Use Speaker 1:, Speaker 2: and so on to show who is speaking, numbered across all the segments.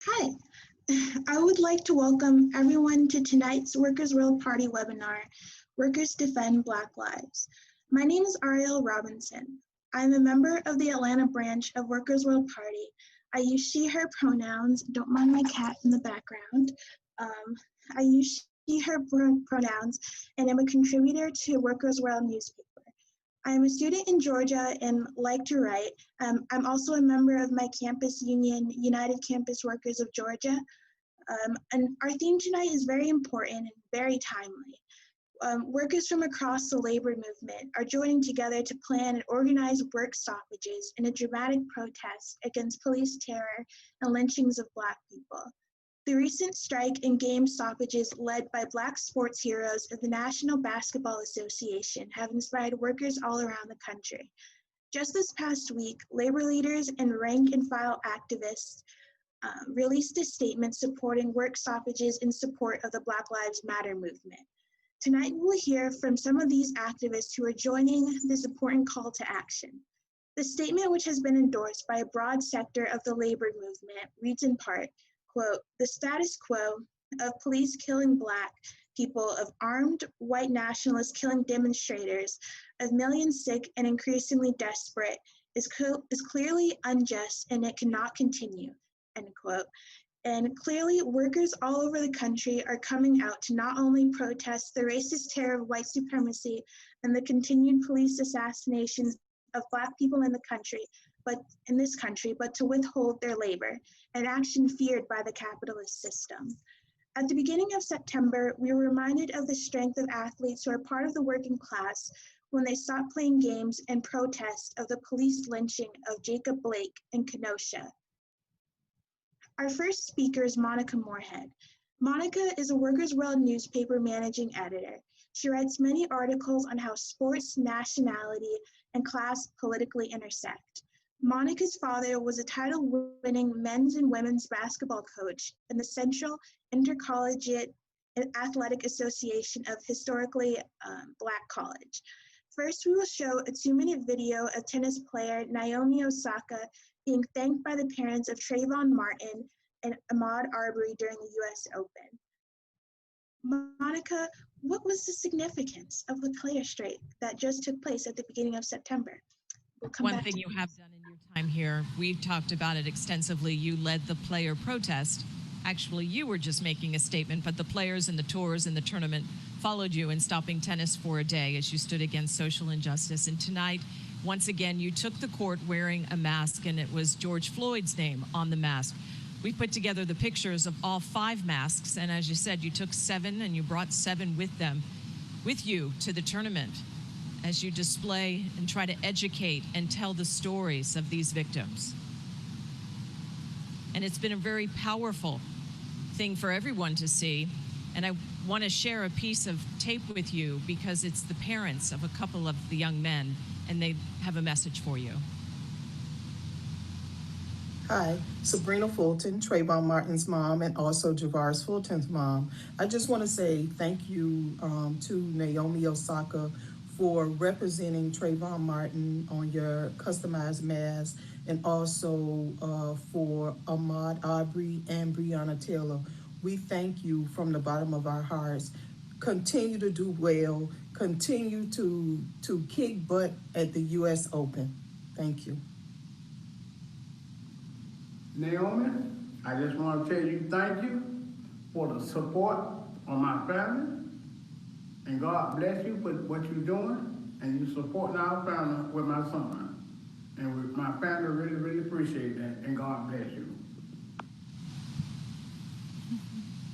Speaker 1: Hi, I would like to welcome everyone to tonight's Workers' World Party webinar, Workers Defend Black Lives. My name is Ariel Robinson. I'm a member of the Atlanta branch of Workers' World Party. I use she, her pronouns. Don't mind my cat in the background. I use she, her pronouns, and I'm a contributor to Workers' World newspaper. I'm a student in Georgia and like to write. I'm also a member of my campus union, United Campus Workers of Georgia. And our theme tonight is very important and very timely. Workers from across the labor movement are joining together to plan and organize work stoppages in a dramatic protest against police terror and lynchings of Black people. The recent strike and game stoppages led by Black sports heroes of the National Basketball Association have inspired workers all around the country. Just this past week, labor leaders and rank and file activists released a statement supporting work stoppages in support of the Black Lives Matter movement. Tonight, we will hear from some of these activists who are joining this important call to action. The statement, which has been endorsed by a broad sector of the labor movement, reads in part, quote, "The status quo of police killing Black people, of armed white nationalists killing demonstrators, of millions sick and increasingly desperate, is clearly unjust and it cannot continue," end quote. And clearly, workers all over the country are coming out to not only protest the racist terror of white supremacy and the continued police assassinations of Black people in this country, but to withhold their labor, an action feared by the capitalist system. At the beginning of September, we were reminded of the strength of athletes who are part of the working class when they stopped playing games in protest of the police lynching of Jacob Blake in Kenosha. Our first speaker is Monica Moorhead. Monica is a Workers' World newspaper managing editor. She writes many articles on how sports, nationality, and class politically intersect. Monica's father was a title-winning men's and women's basketball coach in the Central Intercollegiate Athletic Association of historically Black college. First, we will show a 2-minute video of tennis player Naomi Osaka being thanked by the parents of Trayvon Martin and Ahmaud Arbery during the US Open. Monica, what was the significance of the player strike that just took place at the beginning of September?
Speaker 2: One thing you have done in your time here, we've talked about it extensively, you led the player protest. Actually, you were just making a statement, but the players and the tours and the tournament followed you in stopping tennis for a day as you stood against social injustice. And tonight, once again, you took the court wearing a mask, and it was George Floyd's name on the mask. We put together the pictures of all 5 masks, and as you said, you took 7 and you brought 7 with you to the tournament as you display and try to educate and tell the stories of these victims. And it's been a very powerful thing for everyone to see. And I want to share a piece of tape with you because it's the parents of a couple of the young men, and they have a message for you.
Speaker 3: Hi, Sabrina Fulton, Trayvon Martin's mom, and also Javaris Fulton's mom. I just want to say thank you to Naomi Osaka for representing Trayvon Martin on your customized mask, and also for Ahmaud Arbery and Breonna Taylor. We thank you from the bottom of our hearts. Continue to do well. Continue to kick butt at the US Open. Thank you.
Speaker 4: Naomi, I just want to tell you thank you for the support on my family, and God bless you for what you're doing, and you supporting our family with my son. And with my family really, really appreciate that, and God bless you.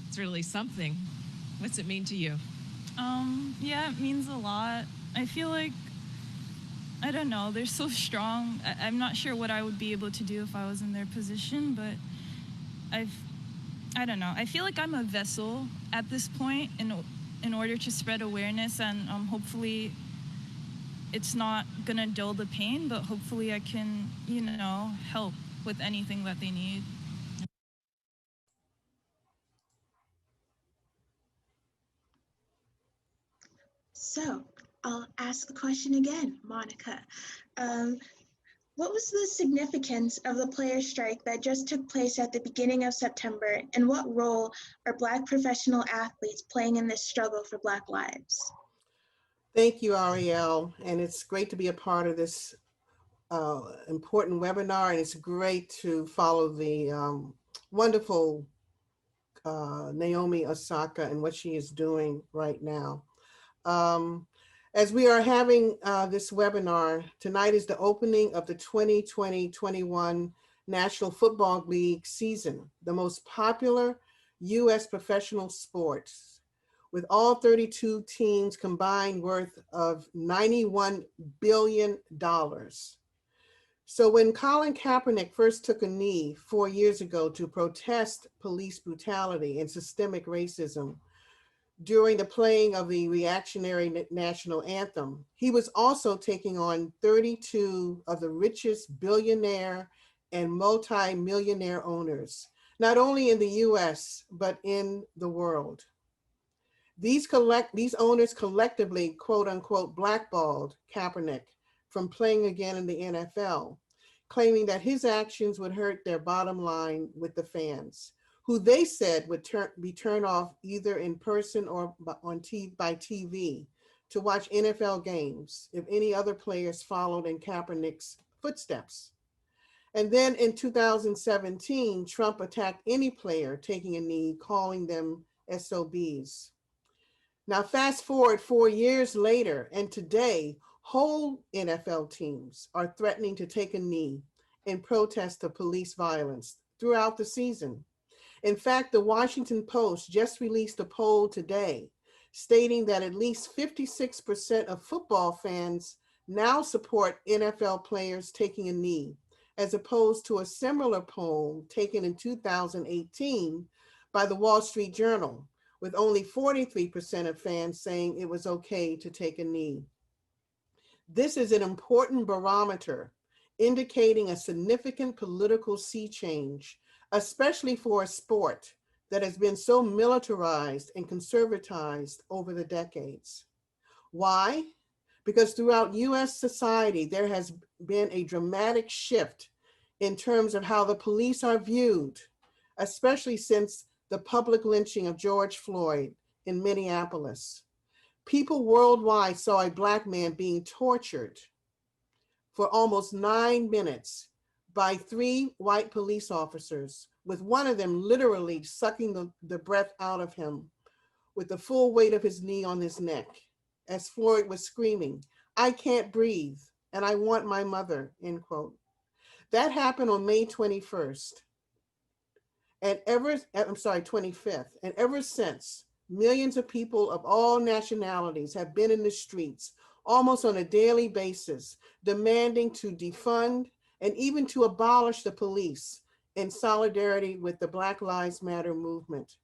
Speaker 2: It's really something. What's it mean to you?
Speaker 5: Yeah, it means a lot. I feel like, I don't know, they're so strong. I'm not sure what I would be able to do if I was in their position, but I don't know. I feel like I'm a vessel at this point in order to spread awareness, and hopefully it's not gonna dull the pain, but hopefully I can, help with anything that they need.
Speaker 1: So I'll ask the question again, Monica. What was the significance of the players' strike that just took place at the beginning of September, and what role are Black professional athletes playing in this struggle for Black lives?
Speaker 6: Thank you, Ariel, and it's great to be a part of this important webinar, and it's great to follow the wonderful Naomi Osaka and what she is doing right now. As we are having this webinar, tonight is the opening of the 2020-21 National Football League season, the most popular U.S. professional sports, with all 32 teams combined worth of $91 billion. So when Colin Kaepernick first took a knee 4 years ago to protest police brutality and systemic racism during the playing of the reactionary national anthem, he was also taking on 32 of the richest billionaire and multi-millionaire owners, not only in the US, but in the world. These owners collectively, quote unquote, blackballed Kaepernick from playing again in the NFL, claiming that his actions would hurt their bottom line with the fans, who they said would be turned off either in person or by TV to watch NFL games if any other players followed in Kaepernick's footsteps. And then in 2017, Trump attacked any player taking a knee, calling them SOBs. Now, fast forward 4 years later, and today, whole NFL teams are threatening to take a knee in protest of police violence throughout the season. In fact, the Washington Post just released a poll today stating that at least 56% of football fans now support NFL players taking a knee, as opposed to a similar poll taken in 2018 by the Wall Street Journal, with only 43% of fans saying it was okay to take a knee. This is an important barometer indicating a significant political sea change, especially for a sport that has been so militarized and conservatized over the decades. Why? Because throughout US society, there has been a dramatic shift in terms of how the police are viewed, especially since the public lynching of George Floyd in Minneapolis. People worldwide saw a Black man being tortured for almost 9 minutes by 3 white police officers, with one of them literally sucking the breath out of him with the full weight of his knee on his neck, as Floyd was screaming, "I can't breathe, and I want my mother," end quote. That happened on May 21st. And 25th. And ever since, millions of people of all nationalities have been in the streets almost on a daily basis, demanding to defund and even to abolish the police in solidarity with the Black Lives Matter movement.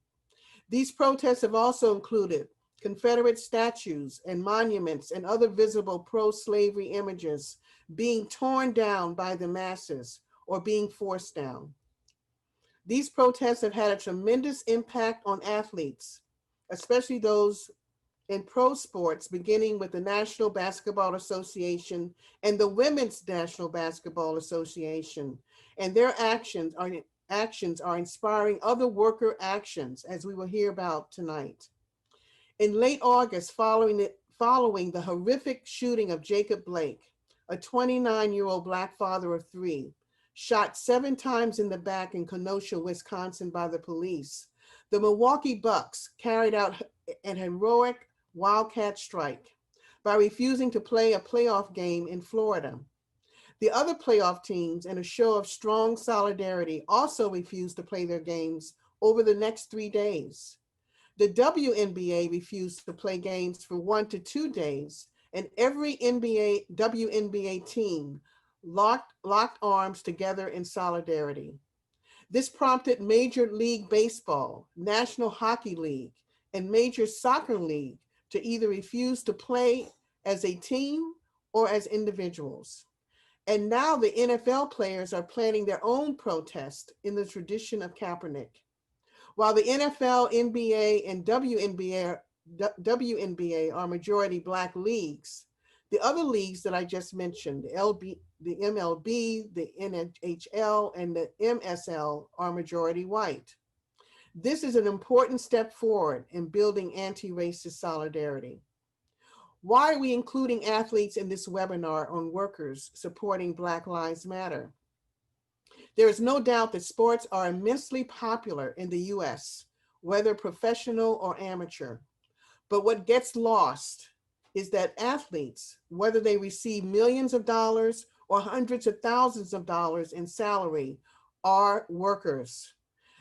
Speaker 6: These protests have also included Confederate statues and monuments and other visible pro-slavery images being torn down by the masses or being forced down. These protests have had a tremendous impact on athletes, especially those in pro sports, beginning with the National Basketball Association and the Women's National Basketball Association. And their actions are inspiring other worker actions, as we will hear about tonight. In late August, following the horrific shooting of Jacob Blake, a 29-year-old Black father of 3, shot 7 times in the back in Kenosha, Wisconsin by the police, the Milwaukee Bucks carried out an heroic wildcat strike by refusing to play a playoff game in Florida. The other playoff teams, in a show of strong solidarity, also refused to play their games over the next 3 days. The WNBA refused to play games for 1 to 2 days, and every WNBA team locked arms together in solidarity. This prompted Major League Baseball, National Hockey League, and Major Soccer League to either refuse to play as a team or as individuals. And now the NFL players are planning their own protest in the tradition of Kaepernick. While the NFL, NBA, and WNBA are majority Black leagues, The other leagues that I just mentioned, the MLB, the NHL, and the MSL are majority white. This is an important step forward in building anti-racist solidarity. Why are we including athletes in this webinar on workers supporting Black Lives Matter? There is no doubt that sports are immensely popular in the US, whether professional or amateur. But what gets lost is that athletes, whether they receive millions of dollars or hundreds of thousands of dollars in salary, are workers.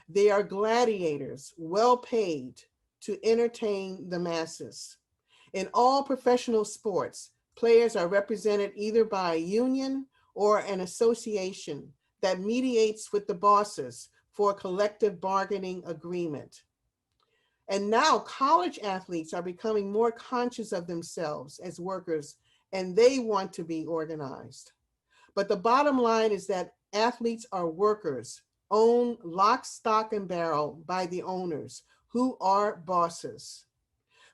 Speaker 6: They are gladiators, well paid to entertain the masses. In all professional sports, players are represented either by a union or an association that mediates with the bosses for a collective bargaining agreement. And now college athletes are becoming more conscious of themselves as workers, and they want to be organized. But the bottom line is that athletes are workers, owned lock, stock, and barrel by the owners, who are bosses.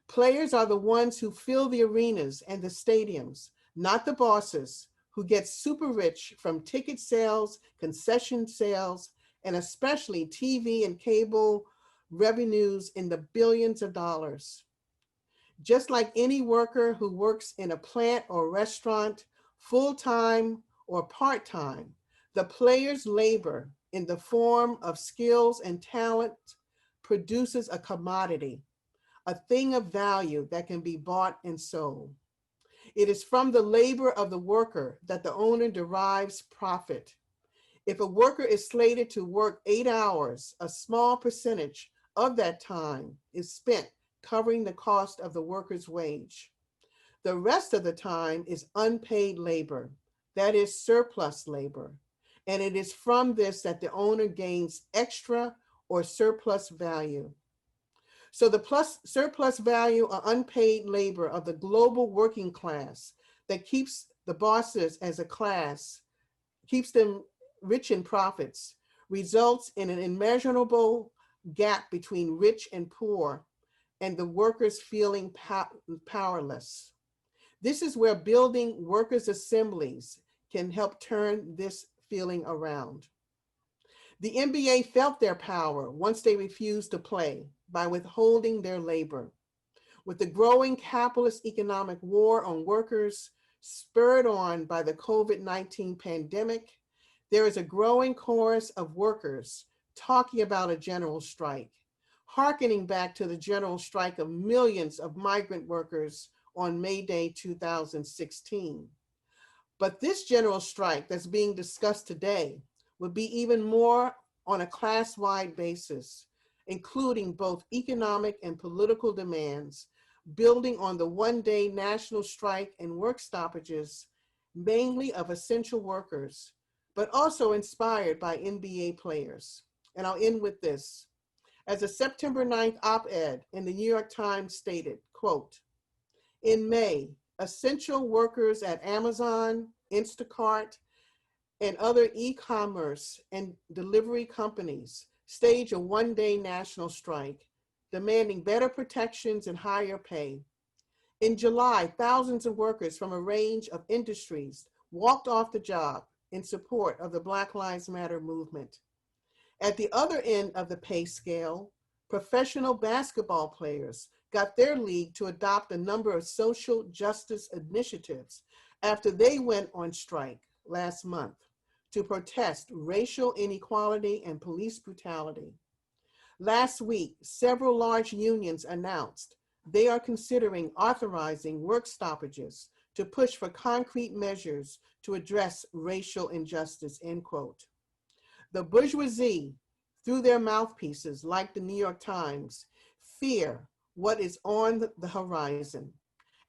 Speaker 6: Players are the ones who fill the arenas and the stadiums, not the bosses who get super rich from ticket sales, concession sales, and especially TV and cable revenues in the billions of dollars. Just like any worker who works in a plant or restaurant, full-time or part-time, the player's labor in the form of skills and talent produces a commodity, a thing of value that can be bought and sold. It is from the labor of the worker that the owner derives profit. If a worker is slated to work 8 hours, a small percentage of that time is spent covering the cost of the worker's wage. The rest of the time is unpaid labor, that is surplus labor. And it is from this that the owner gains extra or surplus value. So the surplus value or unpaid labor of the global working class that keeps the bosses as a class, keeps them rich in profits, results in an immeasurable gap between rich and poor and the workers feeling powerless. This is where building workers' assemblies can help turn this feeling around. The NBA felt their power once they refused to play by withholding their labor. With the growing capitalist economic war on workers spurred on by the COVID-19 pandemic, there is a growing chorus of workers talking about a general strike, hearkening back to the general strike of millions of migrant workers on May Day 2016. But this general strike that's being discussed today would be even more on a class-wide basis, including both economic and political demands, building on the one-day national strike and work stoppages, mainly of essential workers, but also inspired by NBA players. And I'll end with this. As a September 9th op-ed in the New York Times stated, quote, in May, essential workers at Amazon, Instacart, and other e-commerce and delivery companies stage a one-day national strike, demanding better protections and higher pay. In July, thousands of workers from a range of industries walked off the job in support of the Black Lives Matter movement. At the other end of the pay scale, professional basketball players got their league to adopt a number of social justice initiatives after they went on strike last month to protest racial inequality and police brutality. Last week, several large unions announced they are considering authorizing work stoppages to push for concrete measures to address racial injustice, end quote. The bourgeoisie, through their mouthpieces like the New York Times, fear what is on the horizon.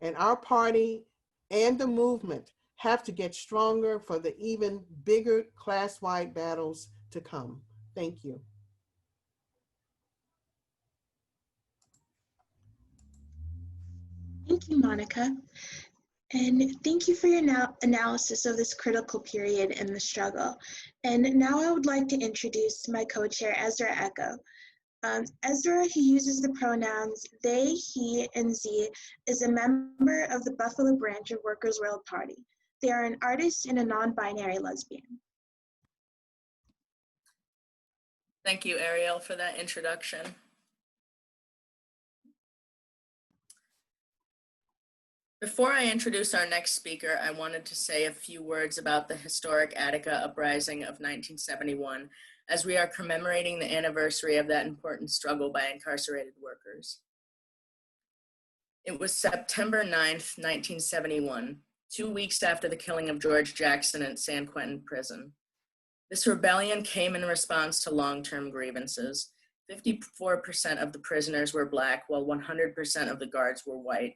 Speaker 6: And our party and the movement have to get stronger for the even bigger class-wide battles to come. Thank you.
Speaker 1: Thank you, Monica. And thank you for your analysis of this critical period in the struggle. And now I would like to introduce my co-chair, Ezra Echo. Ezra, who uses the pronouns they, he, and ze, is a member of the Buffalo branch of Workers' World Party. They are an artist and a non-binary lesbian.
Speaker 7: Thank you, Ariel, for that introduction. Before I introduce our next speaker, I wanted to say a few words about the historic Attica uprising of 1971, as we are commemorating the anniversary of that important struggle by incarcerated workers. It was September 9th, 1971, 2 weeks after the killing of George Jackson at San Quentin Prison. This rebellion came in response to long-term grievances. 54% of the prisoners were Black, while 100% of the guards were white.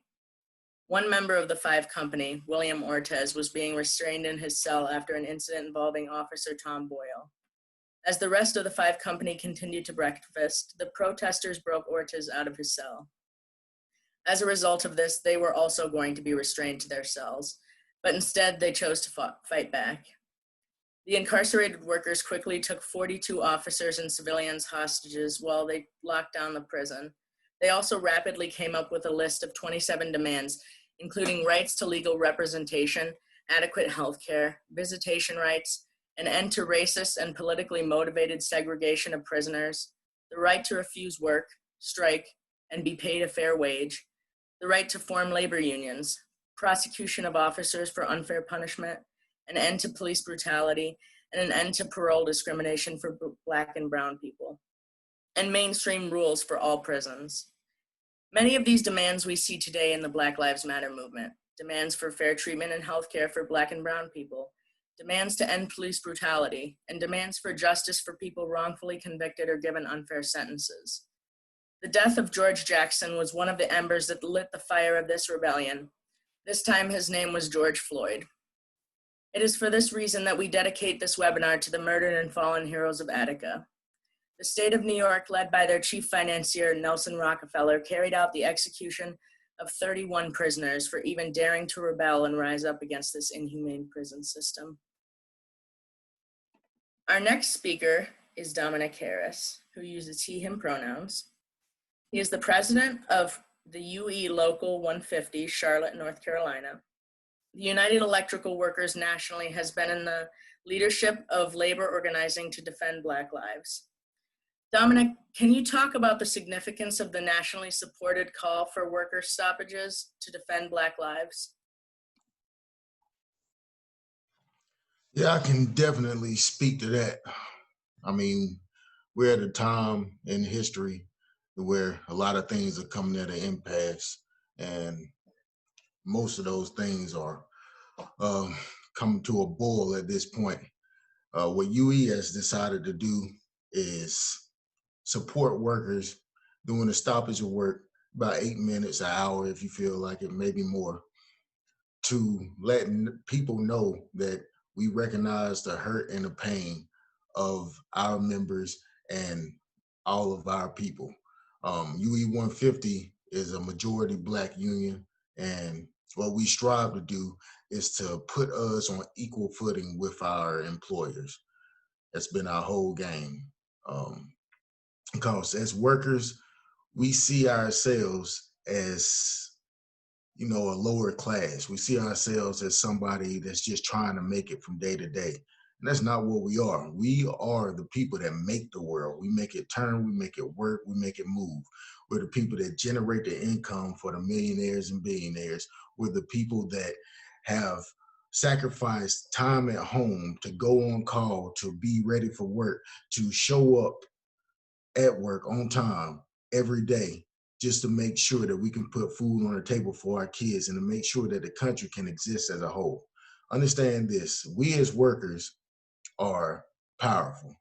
Speaker 7: One member of the Five Company, William Ortez, was being restrained in his cell after an incident involving Officer Tom Boyle. As the rest of the Five Company continued to breakfast, the protesters broke Ortez out of his cell. As a result of this, they were also going to be restrained to their cells, but instead they chose to fight back. The incarcerated workers quickly took 42 officers and civilians hostages while they locked down the prison. They also rapidly came up with a list of 27 demands, including rights to legal representation, adequate health care, visitation rights, an end to racist and politically motivated segregation of prisoners, the right to refuse work, strike, and be paid a fair wage, the right to form labor unions, prosecution of officers for unfair punishment, an end to police brutality, and an end to parole discrimination for Black and brown people, and mainstream rules for all prisons. Many of these demands we see today in the Black Lives Matter movement: demands for fair treatment and healthcare for Black and brown people, demands to end police brutality, and demands for justice for people wrongfully convicted or given unfair sentences. The death of George Jackson was one of the embers that lit the fire of this rebellion. This time his name was George Floyd. It is for this reason that we dedicate this webinar to the murdered and fallen heroes of Attica. The state of New York, led by their chief financier, Nelson Rockefeller, carried out the execution of 31 prisoners for even daring to rebel and rise up against this inhumane prison system. Our next speaker is Dominic Harris, who uses he, him pronouns. He is the president of the UE Local 150, Charlotte, North Carolina. The United Electrical Workers nationally has been in the leadership of labor organizing to defend Black lives. Dominic, can you talk about the significance of the nationally supported call for worker stoppages to defend Black lives?
Speaker 8: Yeah, I can definitely speak to that. I mean, we're at a time in history where a lot of things are coming at an impasse, and most of those things are coming to a boil at this point. What UE has decided to do is support workers doing a stoppage of work, about 8 minutes, an hour, if you feel like it, maybe more, to let people know that we recognize the hurt and the pain of our members and all of our people. UE 150 is a majority Black union, and what we strive to do is to put us on equal footing with our employers. That's been our whole game. Because as workers, we see ourselves as, a lower class. We see ourselves as somebody that's just trying to make it from day to day. And that's not what we are. We are the people that make the world. We make it turn, we make it work, we make it move. We're the people that generate the income for the millionaires and billionaires. We're the people that have sacrificed time at home to go on call, to be ready for work, to show up at work on time every day, just to make sure that we can put food on the table for our kids and to make sure that the country can exist as a whole. Understand this: we as workers are powerful.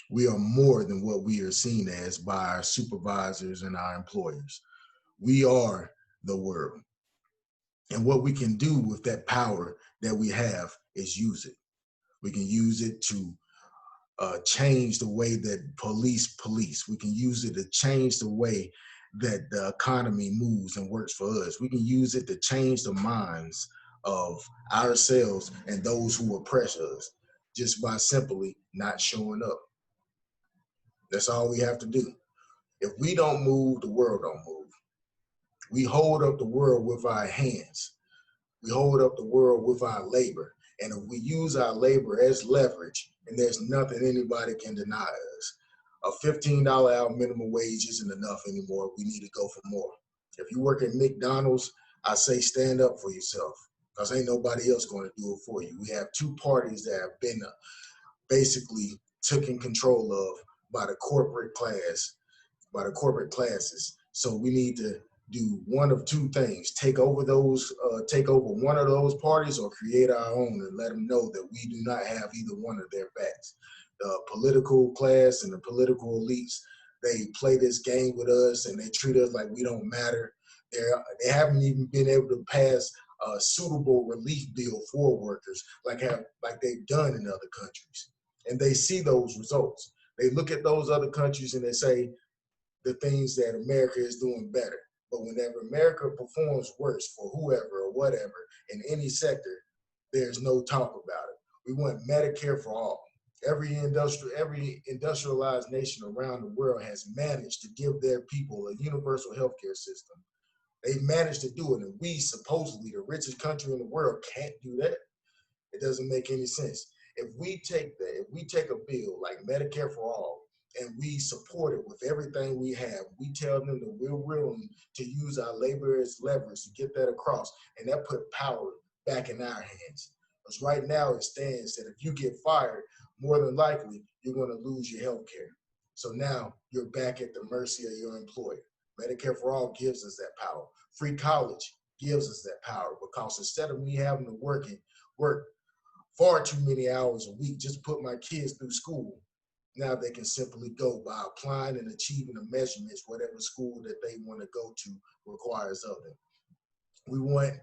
Speaker 8: We are more than what we are seen as by our supervisors and our employers. We are the world. And what we can do with that power that we have is use it. We can use it to change the way that police. We can use it to change the way that the economy moves and works for us. We can use it to change the minds of ourselves and those who oppress us, just by simply not showing up. That's all we have to do. If we don't move, the world don't move. We hold up the world with our hands. We hold up the world with our labor. And if we use our labor as leverage, and there's nothing anybody can deny us, a $15 hour minimum wage isn't enough anymore. We need to go for more. If you work at McDonald's, I say stand up for yourself, because ain't nobody else going to do it for you. We have two parties that have been basically taken control of by the corporate class, by the corporate classes. So we need to do one of two things: take over one of those parties, or create our own and let them know that we do not have either one of their backs. The political class and the political elites, they play this game with us and they treat us like we don't matter. They haven't even been able to pass a suitable relief bill for workers like they've done in other countries. And they see those results. They look at those other countries and they say the things that America is doing better. But whenever America performs worse for whoever or whatever in any sector, there's no talk about it. We want Medicare for all. Every industrialized nation around the world has managed to give their people a universal healthcare system. They've managed to do it, and we, supposedly the richest country in the world, can't do that. It doesn't make any sense. If we take a bill like Medicare for all, and we support it with everything we have, we tell them that we're willing to use our labor as leverage to get that across, and that put power back in our hands. Because right now it stands that if you get fired, more than likely you're going to lose your health care. So now you're back at the mercy of your employer. Medicare for all gives us that power. Free college gives us that power, because instead of me having to work far too many hours a week just to put my kids through school, now they can simply go by applying and achieving the measurements whatever school that they want to go to requires of them. We want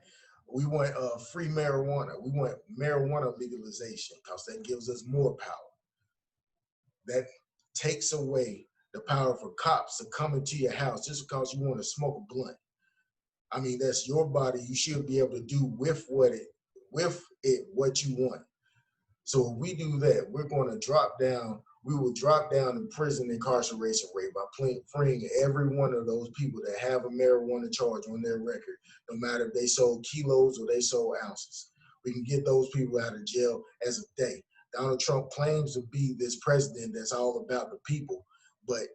Speaker 8: free marijuana. We want marijuana legalization, because that gives us more power. That takes away the power for cops to come into your house just because you want to smoke a blunt. I mean, that's your body. You should be able to do with it what you want. So if we do that, we will drop down the prison incarceration rate by freeing every one of those people that have a marijuana charge on their record, no matter if they sold kilos or they sold ounces. We can get those people out of jail as of day. Donald Trump claims to be this president that's all about the people, but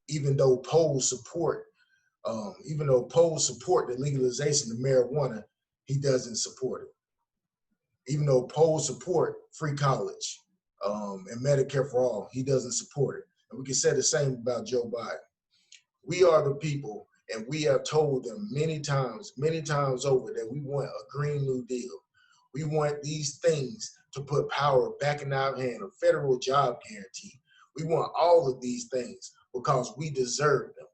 Speaker 8: even though polls support the legalization of marijuana, he doesn't support it. Even though polls support free college and Medicare for all, he doesn't support it. And we can say the same about Joe Biden. We are the people, and we have told them many times over, that we want a Green New Deal. We want these things to put power back in our hand, a federal job guarantee. We want all of these things because we deserve them.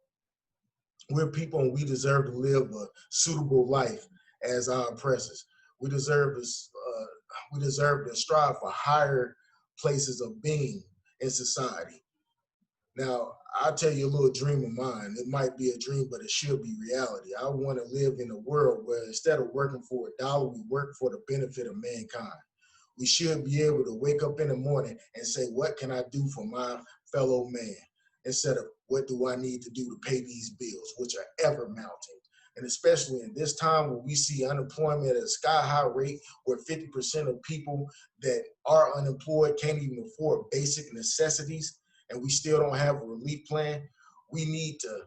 Speaker 8: We're people, and we deserve to live a suitable life as our oppressors. We deserve to strive for higher places of being in society. Now, I'll tell you a little dream of mine. It might be a dream, but it should be reality. I want to live in a world where instead of working for $1, we work for the benefit of mankind. We should be able to wake up in the morning and say, what can I do for my fellow man? Instead of what do I need to do to pay these bills, which are ever mounting. And especially in this time where we see unemployment at a sky-high rate, where 50% of people that are unemployed can't even afford basic necessities, and we still don't have a relief plan, we need to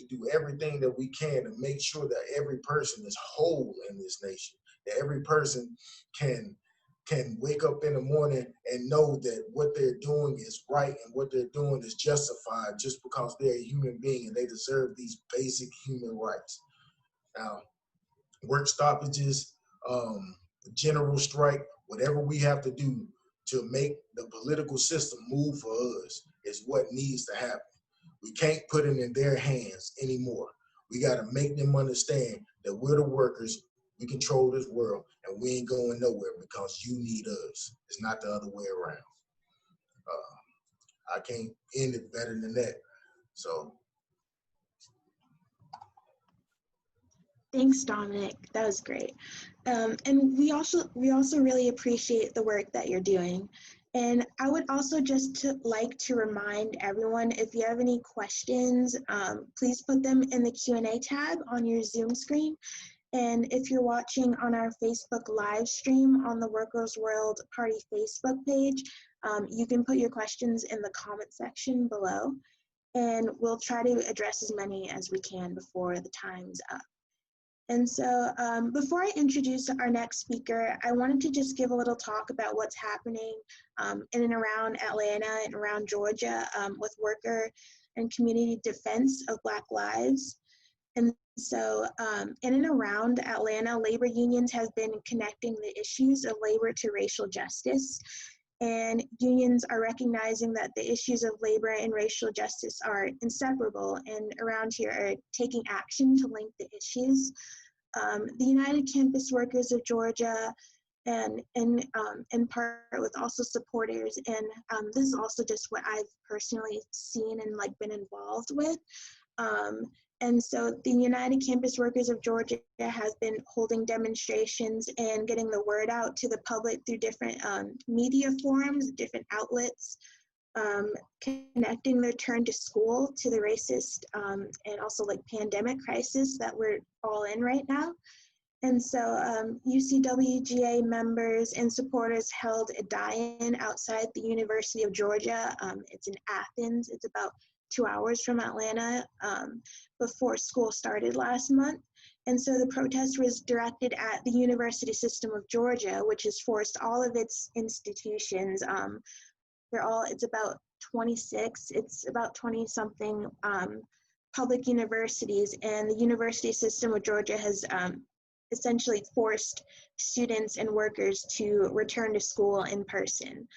Speaker 8: do everything that we can to make sure that every person is whole in this nation, that every person can wake up in the morning and know that what they're doing is right and what they're doing is justified just because they're a human being and they deserve these basic human rights. Now, work stoppages, general strike, whatever we have to do to make the political system move for us is what needs to happen. We can't put it in their hands anymore. We got to make them understand that we're the workers, we control this world, and we ain't going nowhere because you need us. It's not the other way around. I can't end it better than that. So.
Speaker 1: Thanks, Dominic. That was great. And we also really appreciate the work that you're doing. And I would also just like to remind everyone, if you have any questions, please put them in the Q&A tab on your Zoom screen. And if you're watching on our Facebook live stream on the Workers' World Party Facebook page, you can put your questions in the comment section below, and we'll try to address as many as we can before the time's up. And so before I introduce our next speaker, I wanted to just give a little talk about what's happening in and around Atlanta and around Georgia with worker and community defense of Black lives. And so in and around Atlanta, labor unions have been connecting the issues of labor to racial justice. And unions are recognizing that the issues of labor and racial justice are inseparable, and around here are taking action to link the issues. The United Campus Workers of Georgia, and in part with also supporters, and this is also just what I've personally seen and like been involved with. And so the United Campus Workers of Georgia has been holding demonstrations and getting the word out to the public through different media forums, different outlets, connecting their return to school to the racist and also like pandemic crisis that we're all in right now. And so UCWGA members and supporters held a die-in outside the University of Georgia. It's in Athens. It's about 2 hours from Atlanta before school started last month. And so the protest was directed at the University System of Georgia, which has forced all of its institutions, it's about 26, it's about 20 something public universities, and the University System of Georgia has essentially forced students and workers to return to school in person.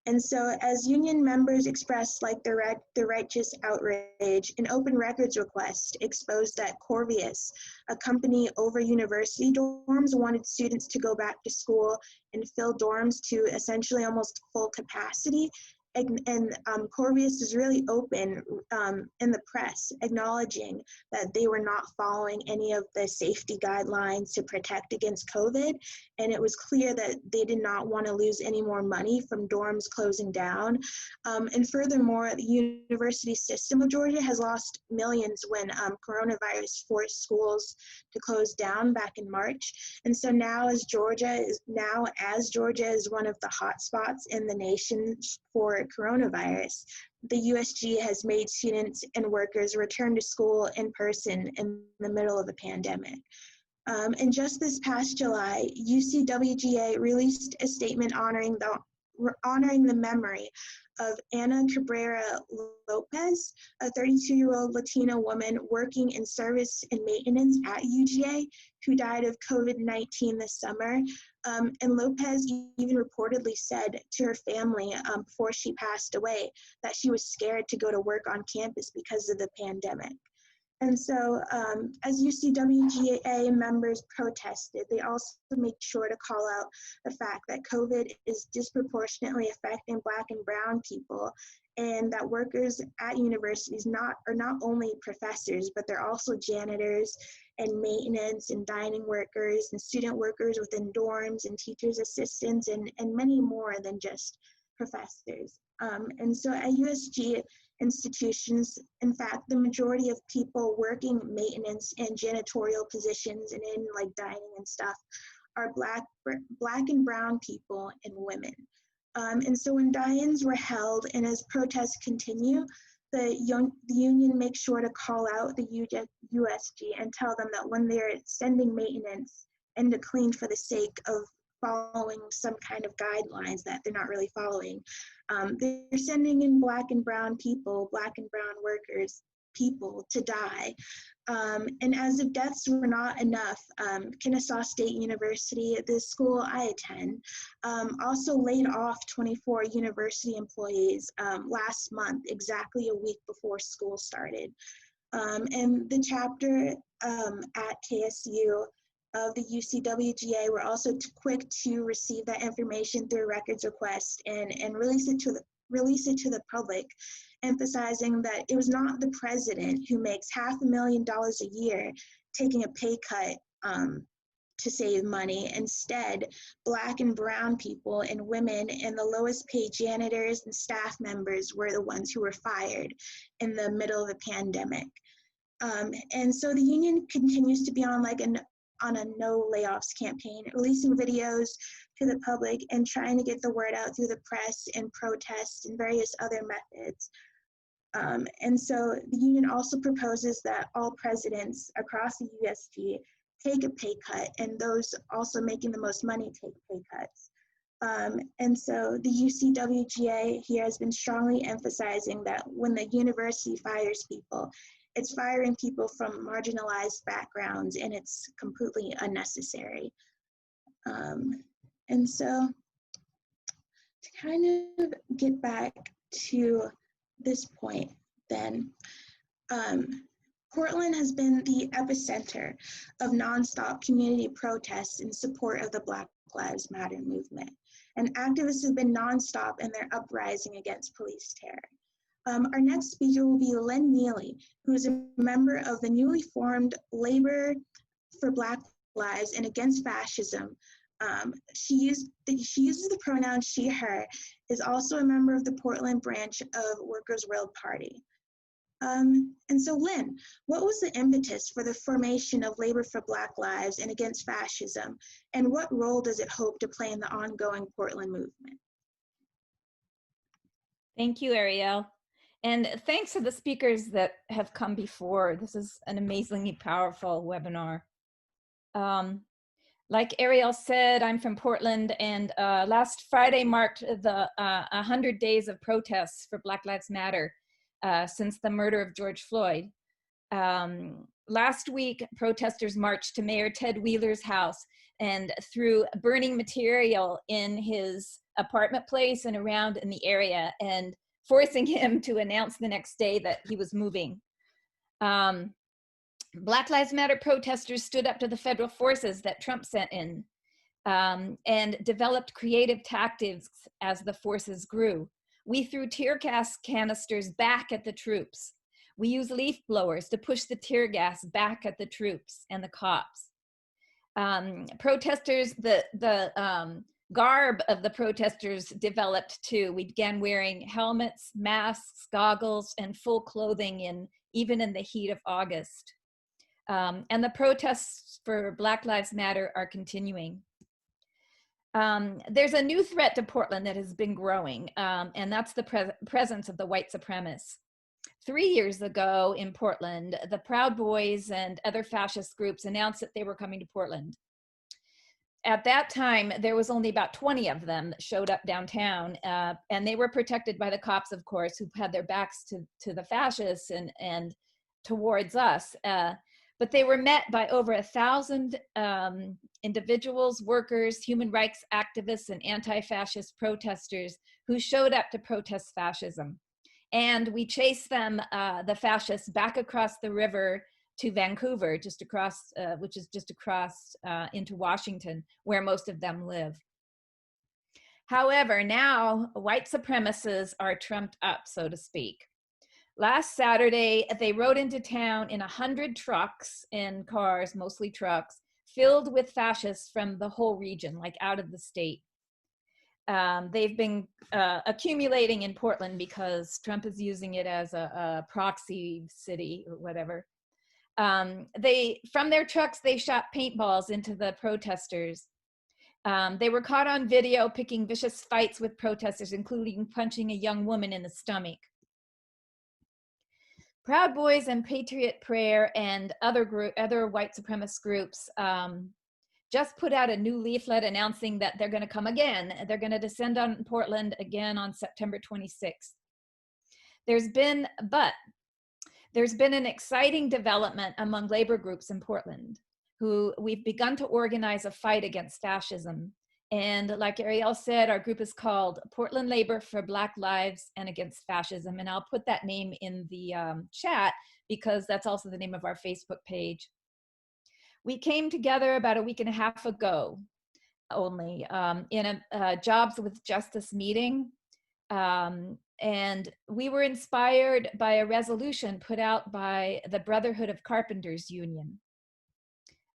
Speaker 1: And so as union members expressed like their righteous outrage, an open records request exposed that Corvius, a company over university dorms, wanted students to go back to school and fill dorms to essentially almost full capacity. And Corvius is really open in the press, acknowledging that they were not following any of the safety guidelines to protect against COVID. And it was clear that they did not want to lose any more money from dorms closing down. And furthermore, the University System of Georgia has lost millions when coronavirus forced schools to close down back in March. And so now as Georgia is one of the hot spots in the nation for coronavirus, the USG has made students and workers return to school in person in the middle of a pandemic. And just this past July, UCWGA released a statement honoring the memory of Ana Cabrera Lopez, a 32-year-old Latina woman working in service and maintenance at UGA, who died of COVID-19 this summer. And Lopez even reportedly said to her family before she passed away that she was scared to go to work on campus because of the pandemic. And so as UCWGA members protested, they also made sure to call out the fact that COVID is disproportionately affecting Black and Brown people, and that workers at universities are not only professors, but they're also janitors and maintenance and dining workers and student workers within dorms and teachers' assistants and many more than just professors. And so at USG institutions, in fact, the majority of people working maintenance and janitorial positions and in like dining and stuff are Black and Brown people and women. And so when die-ins were held and as protests continue, the union makes sure to call out the USG and tell them that when they're sending maintenance and to clean for the sake of following some kind of guidelines that they're not really following, they're sending in Black and Brown people, Black and Brown workers, people to die. And as if deaths were not enough, Kennesaw State University, the school I attend, also laid off 24 university employees last month, exactly a week before school started. And the chapter at KSU of the UCWGA were also quick to receive that information through a records request and release it to the public, emphasizing that it was not the president who makes $500,000 a year taking a pay cut to save money. Instead, Black and brown people and women and the lowest paid janitors and staff members were the ones who were fired in the middle of a pandemic. And so the union continues to be on a no layoffs campaign, releasing videos to the public and trying to get the word out through the press and protests and various other methods. And so the union also proposes that all presidents across the USG take a pay cut, and those also making the most money take pay cuts. And so the UCWGA here has been strongly emphasizing that when the university fires people, it's firing people from marginalized backgrounds, and it's completely unnecessary. And so to kind of get back to this point then, Portland has been the epicenter of nonstop community protests in support of the Black Lives Matter movement. And activists have been nonstop in their uprising against police terror. Our next speaker will be Lynn Neely, who is a member of the newly formed Labor for Black Lives and Against Fascism. She uses the pronoun she, her, is also a member of the Portland branch of Workers' World Party. And so Lynn, what was the impetus for the formation of Labor for Black Lives and Against Fascism, and what role does it hope to play in the ongoing Portland movement?
Speaker 9: Thank you, Ariel. And thanks to the speakers that have come before. This is an amazingly powerful webinar. Like Ariel said, I'm from Portland, and last Friday marked the 100 days of protests for Black Lives Matter since the murder of George Floyd. Last week, protesters marched to Mayor Ted Wheeler's house and threw burning material in his apartment place and around in the area, and forcing him to announce the next day that he was moving. Black Lives Matter protesters stood up to the federal forces that Trump sent in and developed creative tactics as the forces grew. We threw tear gas canisters back at the troops. We used leaf blowers to push the tear gas back at the troops and the cops. Protesters, the garb of the protesters developed too. We began wearing helmets, masks, goggles, and full clothing even in the heat of August. And the protests for Black Lives Matter are continuing. There's a new threat to Portland that has been growing, and that's the presence of the white supremacists. 3 years ago in Portland, the Proud Boys and other fascist groups announced that they were coming to Portland. At that time, there was only about 20 of them that showed up downtown, and they were protected by the cops, of course, who had their backs to the fascists and towards us. But they were met by over 1,000 individuals, workers, human rights activists, and anti-fascist protesters who showed up to protest fascism. And we chased them, the fascists, back across the river to Vancouver, just across, which is just across into Washington, where most of them live. However, now white supremacists are trumped up, so to speak. Last Saturday, they rode into town in 100 trucks and cars, mostly trucks, filled with fascists from the whole region, like out of the state. They've been accumulating in Portland because Trump is using it as a proxy city or whatever. From their trucks, they shot paintballs into the protesters. They were caught on video picking vicious fights with protesters, including punching a young woman in the stomach. Proud Boys and Patriot Prayer and other white supremacist groups just put out a new leaflet announcing that they're going to come again. They're going to descend on Portland again on September 26th. There's been an exciting development among labor groups in Portland, who we've begun to organize a fight against fascism. And like Ariel said, our group is called Portland Labor for Black Lives and Against Fascism. And I'll put that name in the chat because that's also the name of our Facebook page. We came together about a week and a half ago only in a Jobs with Justice meeting. And we were inspired by a resolution put out by the Brotherhood of Carpenters Union.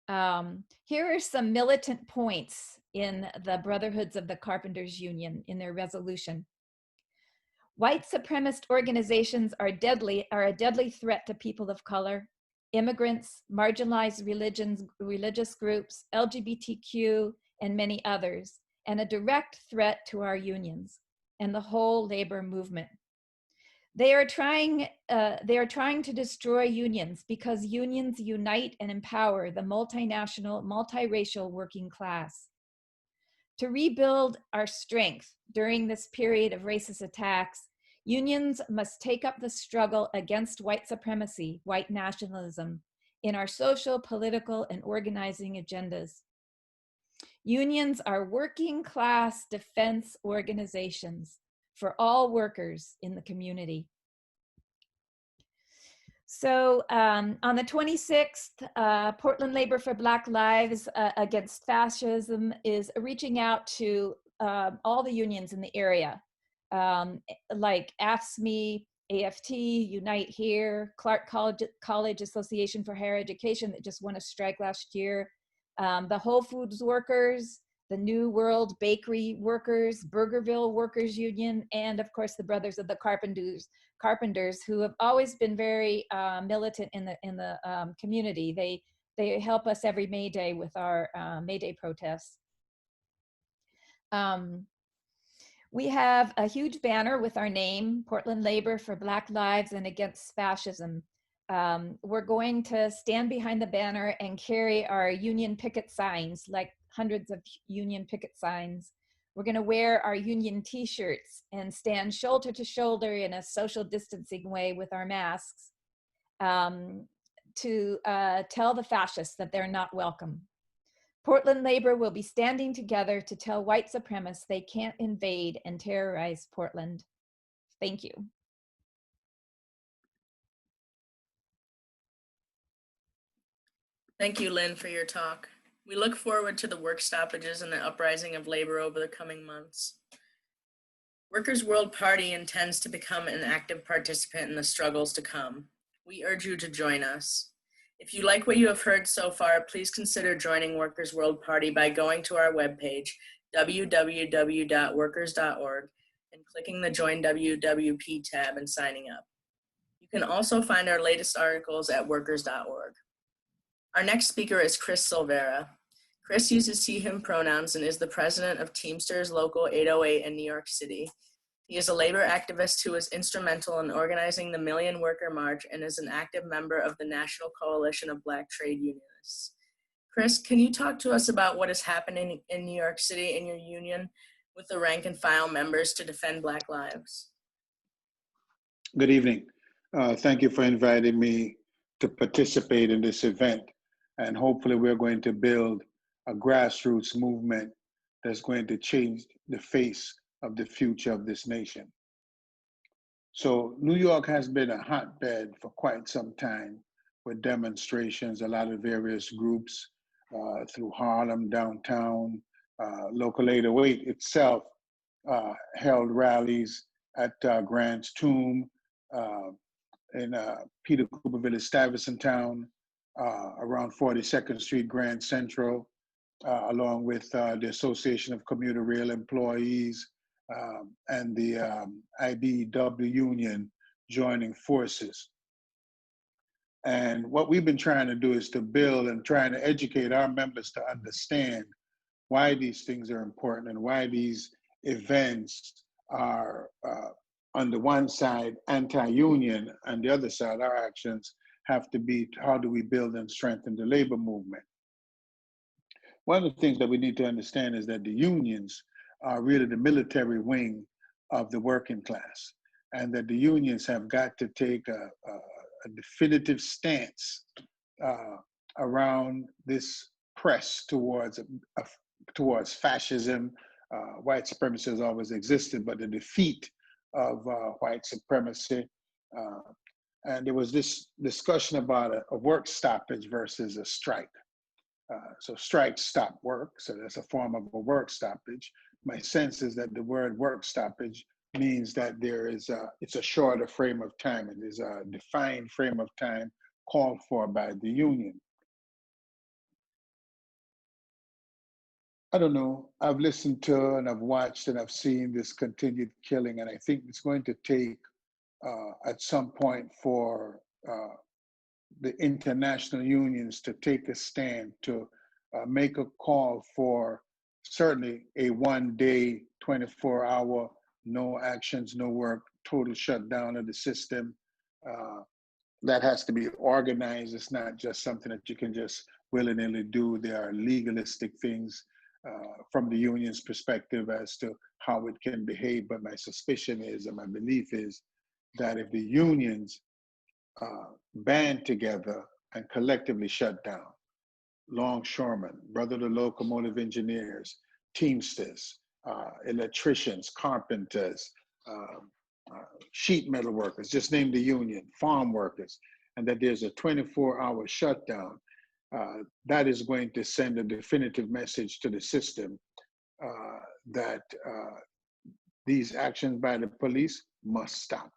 Speaker 9: Here are some militant points in the Brotherhoods of the Carpenters Union in their resolution. White supremacist organizations are a deadly threat to people of color, immigrants, marginalized religious groups, LGBTQ, and many others, and a direct threat to our unions and the whole labor movement. They are trying to destroy unions because unions unite and empower the multinational, multiracial working class. To rebuild our strength during this period of racist attacks, unions must take up the struggle against white supremacy, white nationalism, in our social, political, and organizing agendas. Unions are working class defense organizations for all workers in the community. So on the 26th, Portland Labor for Black Lives Against Fascism is reaching out to all the unions in the area, like AFSCME, AFT, Unite Here, Clark College Association for Higher Education that just won a strike last year, the Whole Foods Workers, the New World Bakery Workers, Burgerville Workers Union, and of course the Brothers of the Carpenters, who have always been very militant in the community. They help us every May Day with our May Day protests. We have a huge banner with our name, Portland Labor for Black Lives and Against Fascism. We're going to stand behind the banner and carry our union picket signs, like hundreds of union picket signs. We're going to wear our union t-shirts and stand shoulder to shoulder in a social distancing way with our masks to tell the fascists that they're not welcome. Portland Labor will be standing together to tell white supremacists they can't invade and terrorize Portland. Thank you.
Speaker 7: Thank you, Lynn, for your talk. We look forward to the work stoppages and the uprising of labor over the coming months. Workers' World Party intends to become an active participant in the struggles to come. We urge you to join us. If you like what you have heard so far, please consider joining Workers' World Party by going to our webpage, www.workers.org, and clicking the Join WWP tab and signing up. You can also find our latest articles at workers.org. Our next speaker is Chris Silvera. Chris uses he, him pronouns and is the president of Teamsters Local 808 in New York City. He is a labor activist who was instrumental in organizing the Million Worker March and is an active member of the National Coalition of Black Trade Unionists. Chris, can you talk to us about what is happening in New York City in your union with the rank and file members to defend Black lives?
Speaker 10: Good evening. Thank you for inviting me to participate in this event. And hopefully we're going to build a grassroots movement that's going to change the face of the future of this nation. So New York has been a hotbed for quite some time with demonstrations, a lot of various groups through Harlem, downtown, Local 808 itself held rallies at Grant's Tomb, in Peter Cooper Village, Stuyvesant Town, around 42nd Street, Grand Central, along with the Association of Commuter Rail Employees and the IBEW Union joining forces. And what we've been trying to do is to build and trying to educate our members to understand why these things are important and why these events are on the one side anti-union, and the other side our actions have to be how do we build and strengthen the labor movement. One of the things that we need to understand is that the unions are really the military wing of the working class, and that the unions have got to take a definitive stance around this press towards fascism. White supremacy has always existed, but the defeat of white supremacy. And there was this discussion about a work stoppage versus a strike. So strikes stop work, so that's a form of a work stoppage. My sense is that the word work stoppage means that there is it's a shorter frame of time. It is a defined frame of time called for by the union. I don't know. I've listened to and I've watched and I've seen this continued killing, and I think it's going to take at some point for the international unions to take a stand to make a call for certainly a 1 day, 24-hour, no actions, no work, total shutdown of the system. That has to be organized. It's not just something that you can just willy-nilly do. There are legalistic things from the union's perspective as to how it can behave. But my suspicion is, and my belief is, that if the unions band together and collectively shut down, longshoremen, brotherly locomotive engineers, teamsters, electricians, carpenters, sheet metal workers, just name the union, farm workers, and that there's a 24-hour shutdown, that is going to send a definitive message to the system that these actions by the police must stop.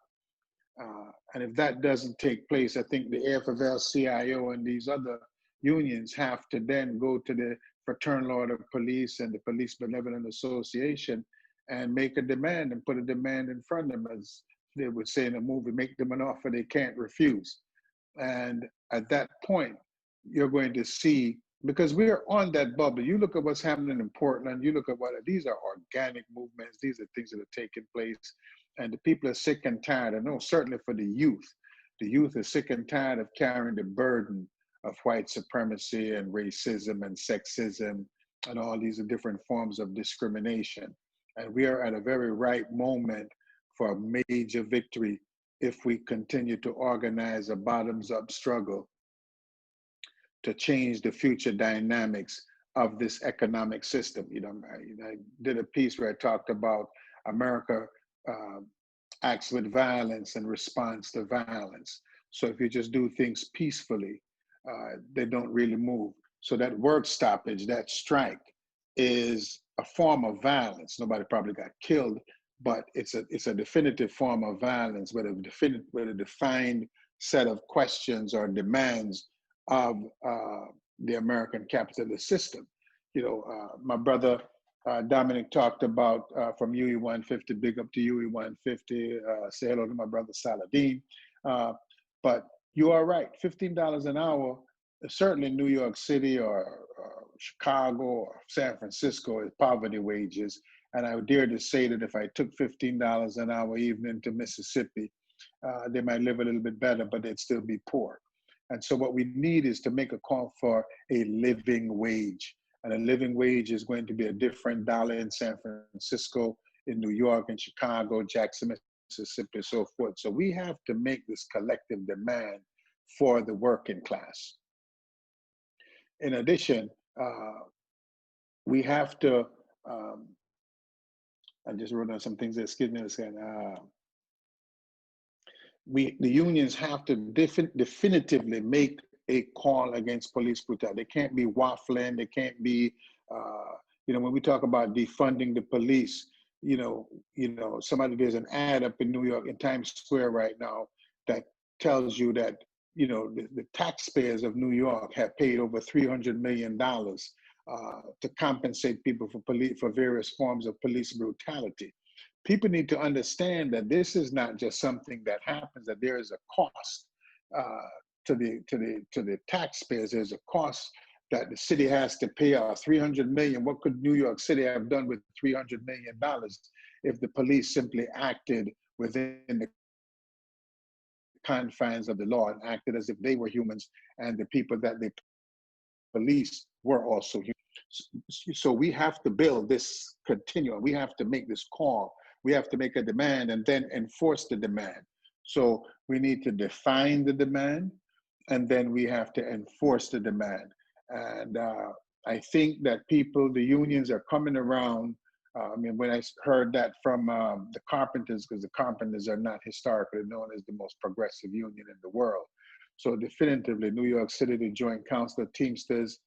Speaker 10: And if that doesn't take place, I think the AFL-CIO and these other unions have to then go to the Fraternal Order of Police and the Police Benevolent Association and make a demand and put a demand in front of them, as they would say in a movie, make them an offer they can't refuse. And at that point, you're going to see, because we are on that bubble. You look at what's happening in Portland, you look at what, these are organic movements, these are things that are taking place, and the people are sick and tired. I know certainly for the youth is sick and tired of carrying the burden of white supremacy and racism and sexism and all these different forms of discrimination. And we are at a very ripe moment for a major victory if we continue to organize a bottoms-up struggle to change the future dynamics of this economic system. I did a piece where I talked about America acts with violence in response to violence. So if you just do things peacefully, they don't really move. So that work stoppage, that strike, is a form of violence. Nobody probably got killed, but it's a definitive form of violence with a defined set of questions or demands of the American capitalist system. My brother Dominic talked about from UE 150, big up to UE 150, say hello to my brother Saladin. But you are right, $15 an hour, certainly in New York City or Chicago or San Francisco, is poverty wages. And I would dare to say that if I took $15 an hour even into Mississippi, they might live a little bit better, but they'd still be poor. And so what we need is to make a call for a living wage. And a living wage is going to be a different dollar in San Francisco, in New York, in Chicago, Jackson, Mississippi, so forth. So we have to make this collective demand for the working class. In addition, we have to, I just wrote down some things that, excuse me a second. The unions have to definitively make a call against police brutality. They can't be waffling. They can't be, when we talk about defunding the police, there's an ad up in New York in Times Square right now that tells you that, the taxpayers of New York have paid over $300 million to compensate people for various forms of police brutality. People need to understand that this is not just something that happens, that there is a cost to the taxpayers. There's a cost that the city has to pay out. $300 million. What could New York City have done with $300 million if the police simply acted within the confines of the law and acted as if they were humans and the people that they police were also humans? So we have to build this continuum. We have to make this call. We have to make a demand and then enforce the demand. So we need to define the demand, and then we have to enforce the demand. And I think that the unions are coming around. When I heard that from the carpenters, because the carpenters are not historically known as the most progressive union in the world. So definitively, New York City, the Joint Council of Teamsters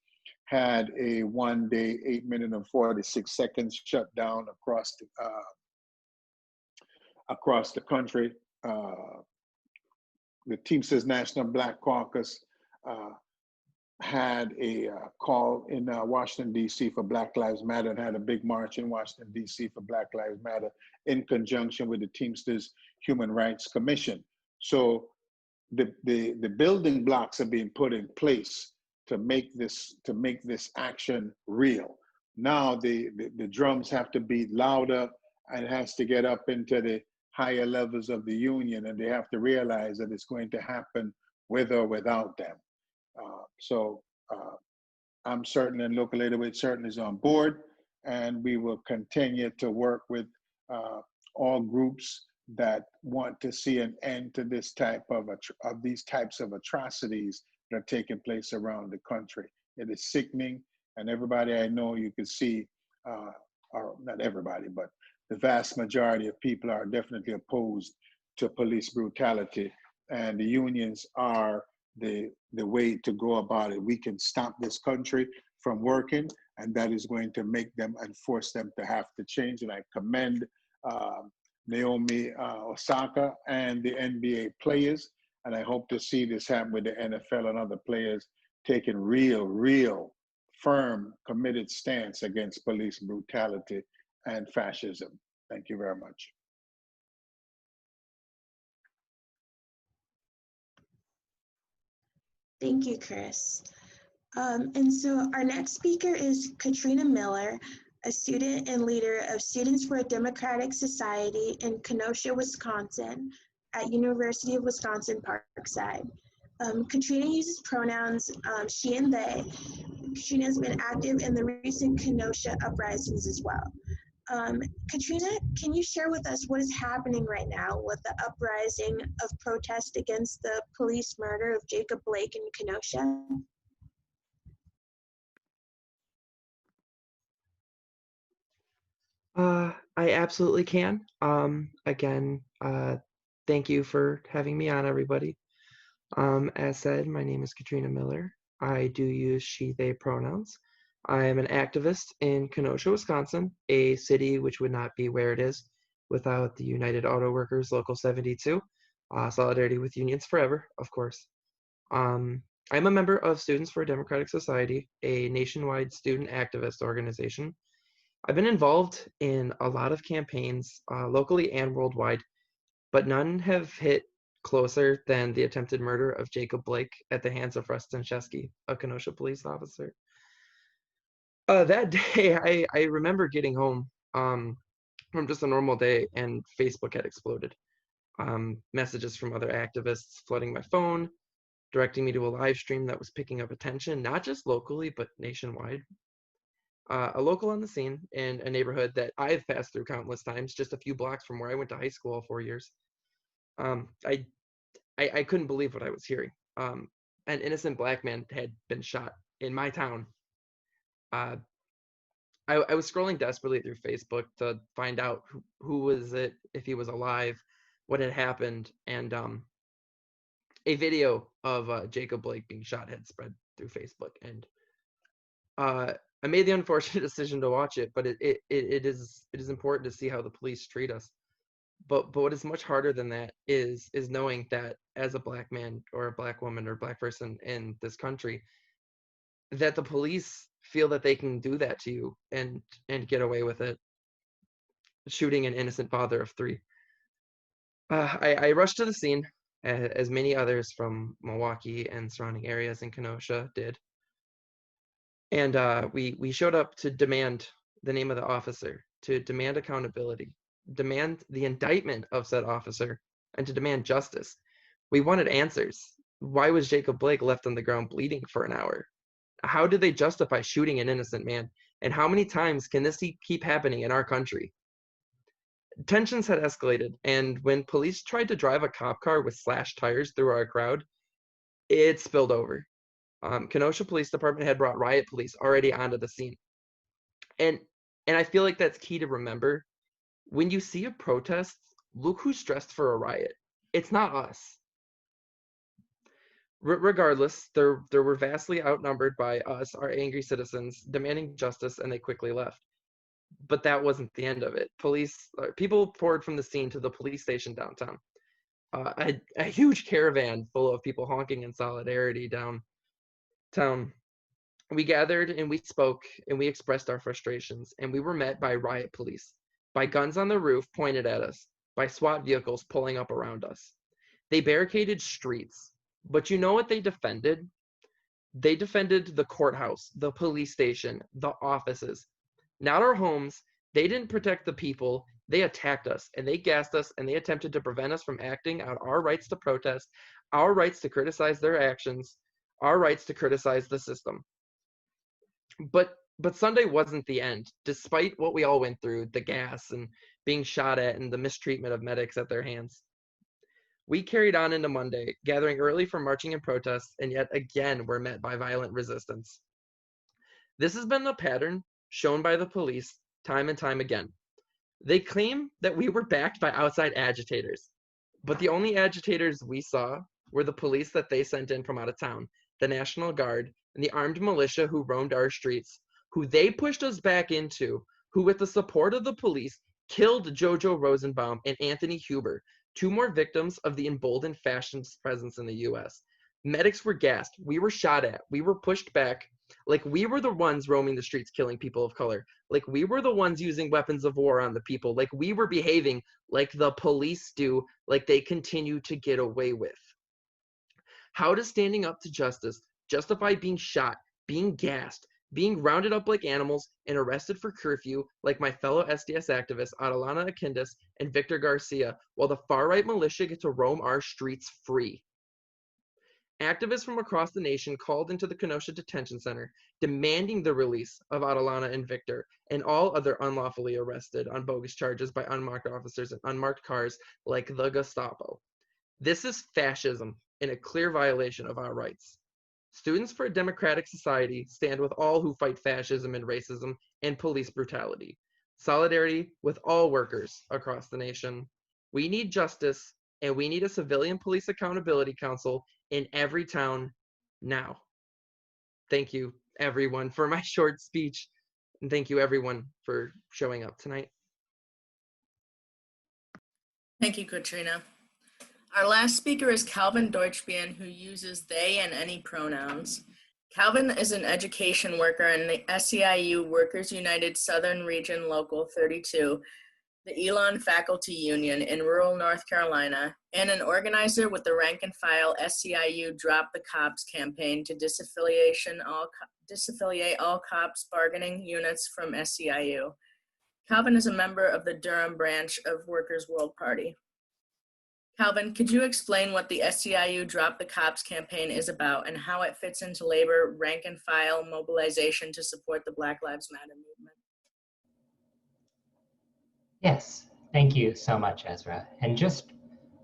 Speaker 10: had a 1 day, 8 minutes and 46 seconds shutdown across the country. The Teamsters National Black Caucus had a call in Washington, D.C. for Black Lives Matter and had a big march in Washington, D.C. for Black Lives Matter in conjunction with the Teamsters Human Rights Commission. So the building blocks are being put in place to make this action real. Now the drums have to be louder, and it has to get up into the higher levels of the union, and they have to realize that it's going to happen with or without them. I'm certain, and Local 808 certainly is on board, and we will continue to work with all groups that want to see an end to this type of these types of atrocities that are taking place around the country. It is sickening, and everybody I know, you can see, or not everybody, but the vast majority of people are definitely opposed to police brutality, and the unions are the way to go about it. We can stop this country from working, and that is going to make them and force them to have to change. And I commend Naomi Osaka and the NBA players, and I hope to see this happen with the NFL and other players taking real, firm, committed stance against police brutality and fascism. Thank you very much.
Speaker 1: Thank you, Chris. And so our next speaker is Katrina Miller, a student and leader of Students for a Democratic Society in Kenosha, Wisconsin, at University of Wisconsin Parkside. Katrina uses pronouns she and they. Katrina has been active in the recent Kenosha uprisings as well. Katrina, can you share with us what is happening right now with the uprising of protest against the police murder of Jacob Blake in Kenosha?
Speaker 11: I absolutely can. Again, thank you for having me on, everybody. As said, my name is Katrina Miller. I do use she, they pronouns. I am an activist in Kenosha, Wisconsin, a city which would not be where it is without the United Auto Workers Local 72. Solidarity with unions forever, of course. I'm a member of Students for a Democratic Society, a nationwide student activist organization. I've been involved in a lot of campaigns, locally and worldwide, but none have hit closer than the attempted murder of Jacob Blake at the hands of Rustin Shesky, a Kenosha police officer. That day, I remember getting home from just a normal day, and Facebook had exploded. Messages from other activists flooding my phone, directing me to a live stream that was picking up attention, not just locally, but nationwide. A local on the scene in a neighborhood that I've passed through countless times, just a few blocks from where I went to high school all 4 years. I couldn't believe what I was hearing. An innocent Black man had been shot in my town. I was scrolling desperately through Facebook to find out who was it, if he was alive, what had happened, and a video of Jacob Blake being shot had spread through Facebook, and I made the unfortunate decision to watch it, but it is important to see how the police treat us. But what is much harder than that is knowing that as a Black man or a Black woman or Black person in this country, that the police feel that they can do that to you and get away with it, shooting an innocent father of 3. I rushed to the scene, as many others from Milwaukee and surrounding areas in Kenosha did. And we showed up to demand the name of the officer, to demand accountability, demand the indictment of said officer, and to demand justice. We wanted answers. Why was Jacob Blake left on the ground bleeding for an hour? How did they justify shooting an innocent man? And how many times can this keep happening in our country? Tensions had escalated, and when police tried to drive a cop car with slashed tires through our crowd, it spilled over. Kenosha Police Department had brought riot police already onto the scene. And I feel like that's key to remember. When you see a protest, look who's dressed for a riot. It's not us. Regardless, there were vastly outnumbered by us, our angry citizens, demanding justice, and they quickly left. But that wasn't the end of it. People poured from the scene to the police station downtown. A huge caravan full of people honking in solidarity down town. We gathered and we spoke and we expressed our frustrations, and we were met by riot police, by guns on the roof pointed at us, by SWAT vehicles pulling up around us. They barricaded streets, but you know what they defended? They defended the courthouse, the police station, the offices, not our homes. They didn't protect the people. They attacked us and they gassed us and they attempted to prevent us from acting out our rights to protest, our rights to criticize their actions, our rights to criticize the system. But Sunday wasn't the end. Despite what we all went through, the gas and being shot at and the mistreatment of medics at their hands, we carried on into Monday, gathering early for marching and protests, and yet again were met by violent resistance. This has been the pattern shown by the police time and time again. They claim that we were backed by outside agitators, but the only agitators we saw were the police that they sent in from out of town, the National Guard, and the armed militia who roamed our streets, who they pushed us back into, who with the support of the police killed Jojo Rosenbaum and Anthony Huber, two more victims of the emboldened fascist presence in the US. Medics were gassed, we were shot at, we were pushed back, like we were the ones roaming the streets killing people of color, like we were the ones using weapons of war on the people, like we were behaving like the police do, like they continue to get away with. How does standing up to justice justify being shot, being gassed, being rounded up like animals and arrested for curfew like my fellow SDS activists Adelana Akindis and Victor Garcia, while the far-right militia get to roam our streets free? Activists from across the nation called into the Kenosha Detention Center, demanding the release of Adelana and Victor and all other unlawfully arrested on bogus charges by unmarked officers in unmarked cars like the Gestapo. This is fascism and a clear violation of our rights. Students for a Democratic Society stand with all who fight fascism and racism and police brutality. Solidarity with all workers across the nation. We need justice, and we need a civilian police accountability council in every town now. Thank you, everyone, for my short speech, and thank you, everyone, for showing up tonight.
Speaker 7: Thank you, Katrina. Our last speaker is Calvin Deutschman, who uses they and any pronouns. Calvin is an education worker in the SEIU Workers United Southern Region Local 32, the Elon Faculty Union in rural North Carolina, and an organizer with the rank and file SEIU Drop the Cops campaign to disaffiliate all cops bargaining units from SEIU. Calvin is a member of the Durham branch of Workers' World Party. Calvin, could you explain what the SEIU Drop the Cops campaign is about and how it fits into labor rank and file mobilization to support the Black Lives Matter movement?
Speaker 12: Yes, thank you so much, Ezra. And just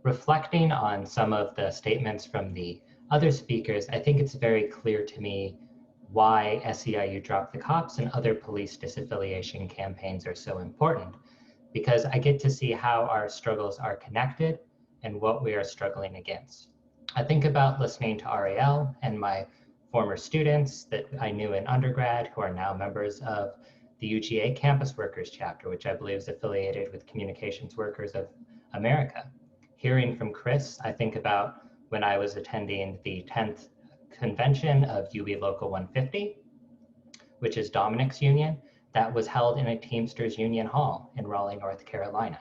Speaker 12: reflecting on some of the statements from the other speakers, I think it's very clear to me why SEIU Drop the Cops and other police disaffiliation campaigns are so important, because I get to see how our struggles are connected and what we are struggling against. I think about listening to Ariel and my former students that I knew in undergrad who are now members of the UGA Campus Workers Chapter, which I believe is affiliated with Communications Workers of America. Hearing from Chris, I think about when I was attending the 10th convention of UE Local 150, which is Dominic's union, that was held in a Teamsters Union Hall in Raleigh, North Carolina.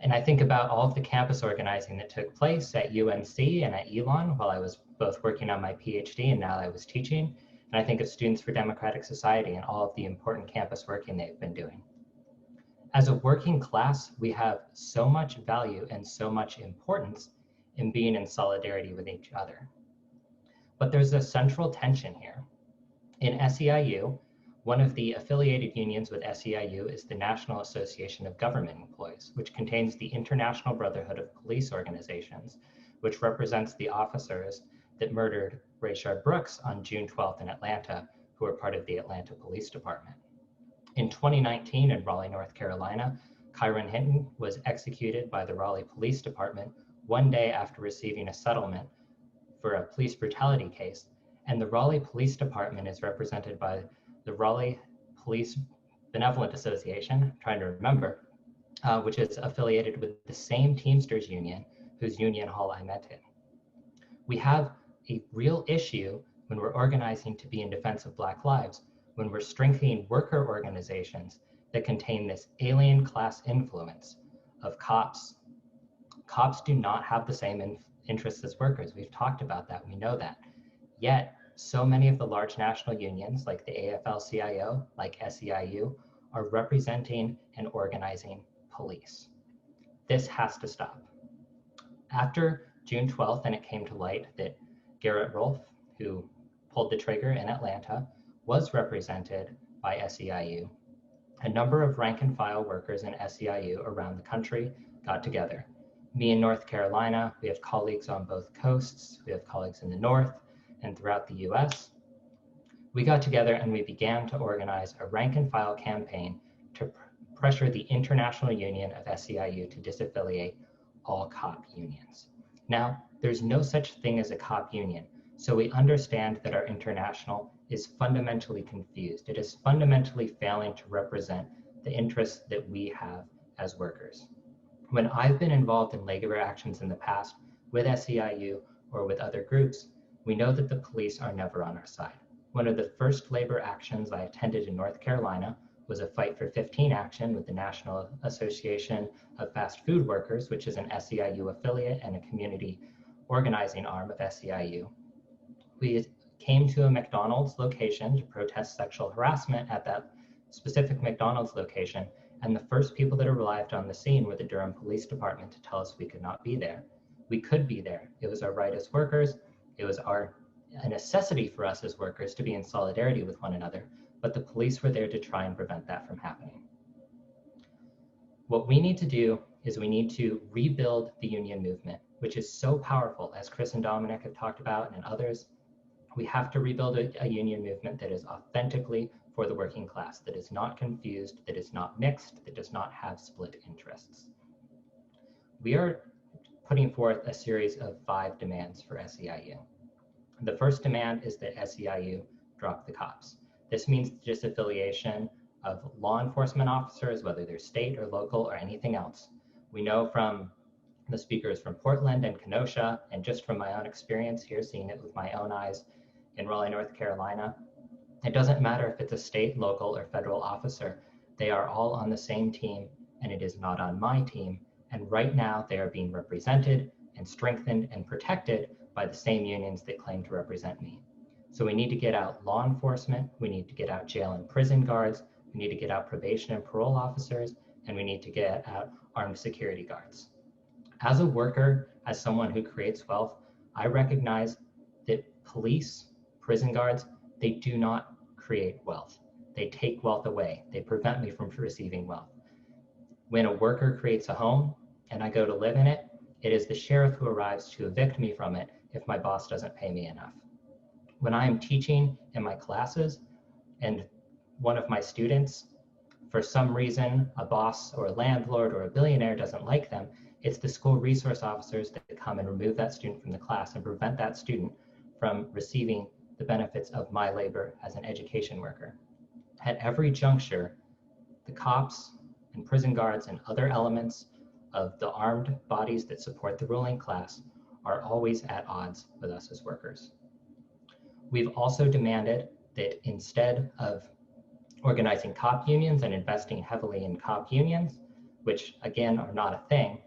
Speaker 12: And I think about all of the campus organizing that took place at UNC and at Elon while I was both working on my PhD and now I was teaching. And I think of Students for Democratic Society and all of the important campus working they've been doing. As a working class, we have so much value and so much importance in being in solidarity with each other. But there's a central tension here. In SEIU, one of the affiliated unions with SEIU is the National Association of Government Employees, which contains the International Brotherhood of Police Organizations, which represents the officers that murdered Rayshard Brooks on June 12th in Atlanta, who were part of the Atlanta Police Department. In 2019 in Raleigh, North Carolina, Kyron Hinton was executed by the Raleigh Police Department one day after receiving a settlement for a police brutality case. And the Raleigh Police Department is represented by the Raleigh Police Benevolent Association, I'm trying to remember, which is affiliated with the same Teamsters union whose union hall I met in. We have a real issue when we're organizing to be in defense of Black lives, when we're strengthening worker organizations that contain this alien class influence of cops. Cops do not have the same interests as workers. We've talked about that, we know that. Yet, so many of the large national unions, like the AFL-CIO, like SEIU, are representing and organizing police. This has to stop. After June 12th, and it came to light that Garrett Rolfe, who pulled the trigger in Atlanta, was represented by SEIU. A number of rank and file workers in SEIU around the country got together. Me in North Carolina, we have colleagues on both coasts, we have colleagues in the North and throughout the US. We got together and we began to organize a rank and file campaign to pressure the International Union of SEIU to disaffiliate all cop unions. Now, there's no such thing as a cop union, so we understand that our international is fundamentally confused. It is fundamentally failing to represent the interests that we have as workers. When I've been involved in labor actions in the past with SEIU or with other groups, we know that the police are never on our side. One of the first labor actions I attended in North Carolina was a Fight for 15 action with the National Association of Fast Food Workers, which is an SEIU affiliate and a community organizing arm of SEIU. We came to a McDonald's location to protest sexual harassment at that specific McDonald's location, and the first people that arrived on the scene were the Durham Police Department to tell us we could not be there. We could be there. It was our right as workers. It was a necessity for us as workers to be in solidarity with one another, but the police were there to try and prevent that from happening. What we need to do is we need to rebuild the union movement, which is so powerful, as Chris and Dominic have talked about and others. We have to rebuild a union movement that is authentically for the working class, that is not confused, that is not mixed, that does not have split interests. We are putting forth a series of 5 demands for SEIU. The first demand is that SEIU drop the cops. This means the disaffiliation of law enforcement officers, whether they're state or local or anything else. We know from the speakers from Portland and Kenosha, and just from my own experience here, seeing it with my own eyes in Raleigh, North Carolina, it doesn't matter if it's a state, local, or federal officer. They are all on the same team, and it is not on my team. And right now, they are being represented and strengthened and protected by the same unions that claim to represent me. So we need to get out law enforcement, we need to get out jail and prison guards, we need to get out probation and parole officers, and we need to get out armed security guards. As a worker, as someone who creates wealth, I recognize that police, prison guards, they do not create wealth. They take wealth away. They prevent me from receiving wealth. When a worker creates a home and I go to live in it, it is the sheriff who arrives to evict me from it if my boss doesn't pay me enough. When I am teaching in my classes and one of my students, for some reason, a boss or a landlord or a billionaire doesn't like them, it's the school resource officers that come and remove that student from the class and prevent that student from receiving the benefits of my labor as an education worker. At every juncture, the cops and prison guards and other elements of the armed bodies that support the ruling class are always at odds with us as workers. We've also demanded that instead of organizing cop unions and investing heavily in cop unions, which again are not a thing,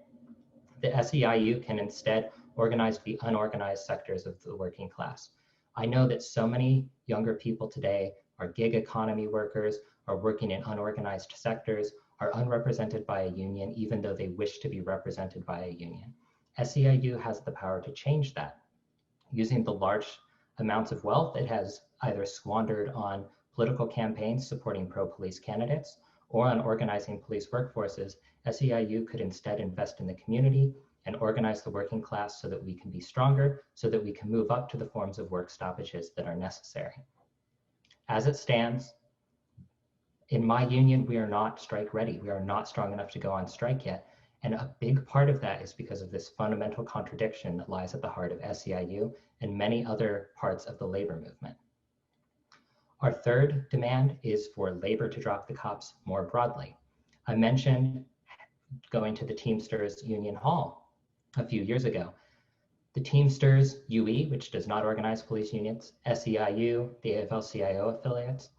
Speaker 12: the SEIU can instead organize the unorganized sectors of the working class. I know that so many younger people today are gig economy workers, are working in unorganized sectors, are unrepresented by a union, even though they wish to be represented by a union. SEIU has the power to change that. Using the large amounts of wealth it has either squandered on political campaigns supporting pro-police candidates or on organizing police workforces, SEIU could instead invest in the community and organize the working class so that we can be stronger, so that we can move up to the forms of work stoppages that are necessary. As it stands, in my union, we are not strike ready. We are not strong enough to go on strike yet. And a big part of that is because of this fundamental contradiction that lies at the heart of SEIU and many other parts of the labor movement. Our third demand is for labor to drop the cops more broadly. I mentioned going to the Teamsters Union Hall a few years ago. The Teamsters UE, which does not organize police unions, SEIU, the AFL-CIO affiliates.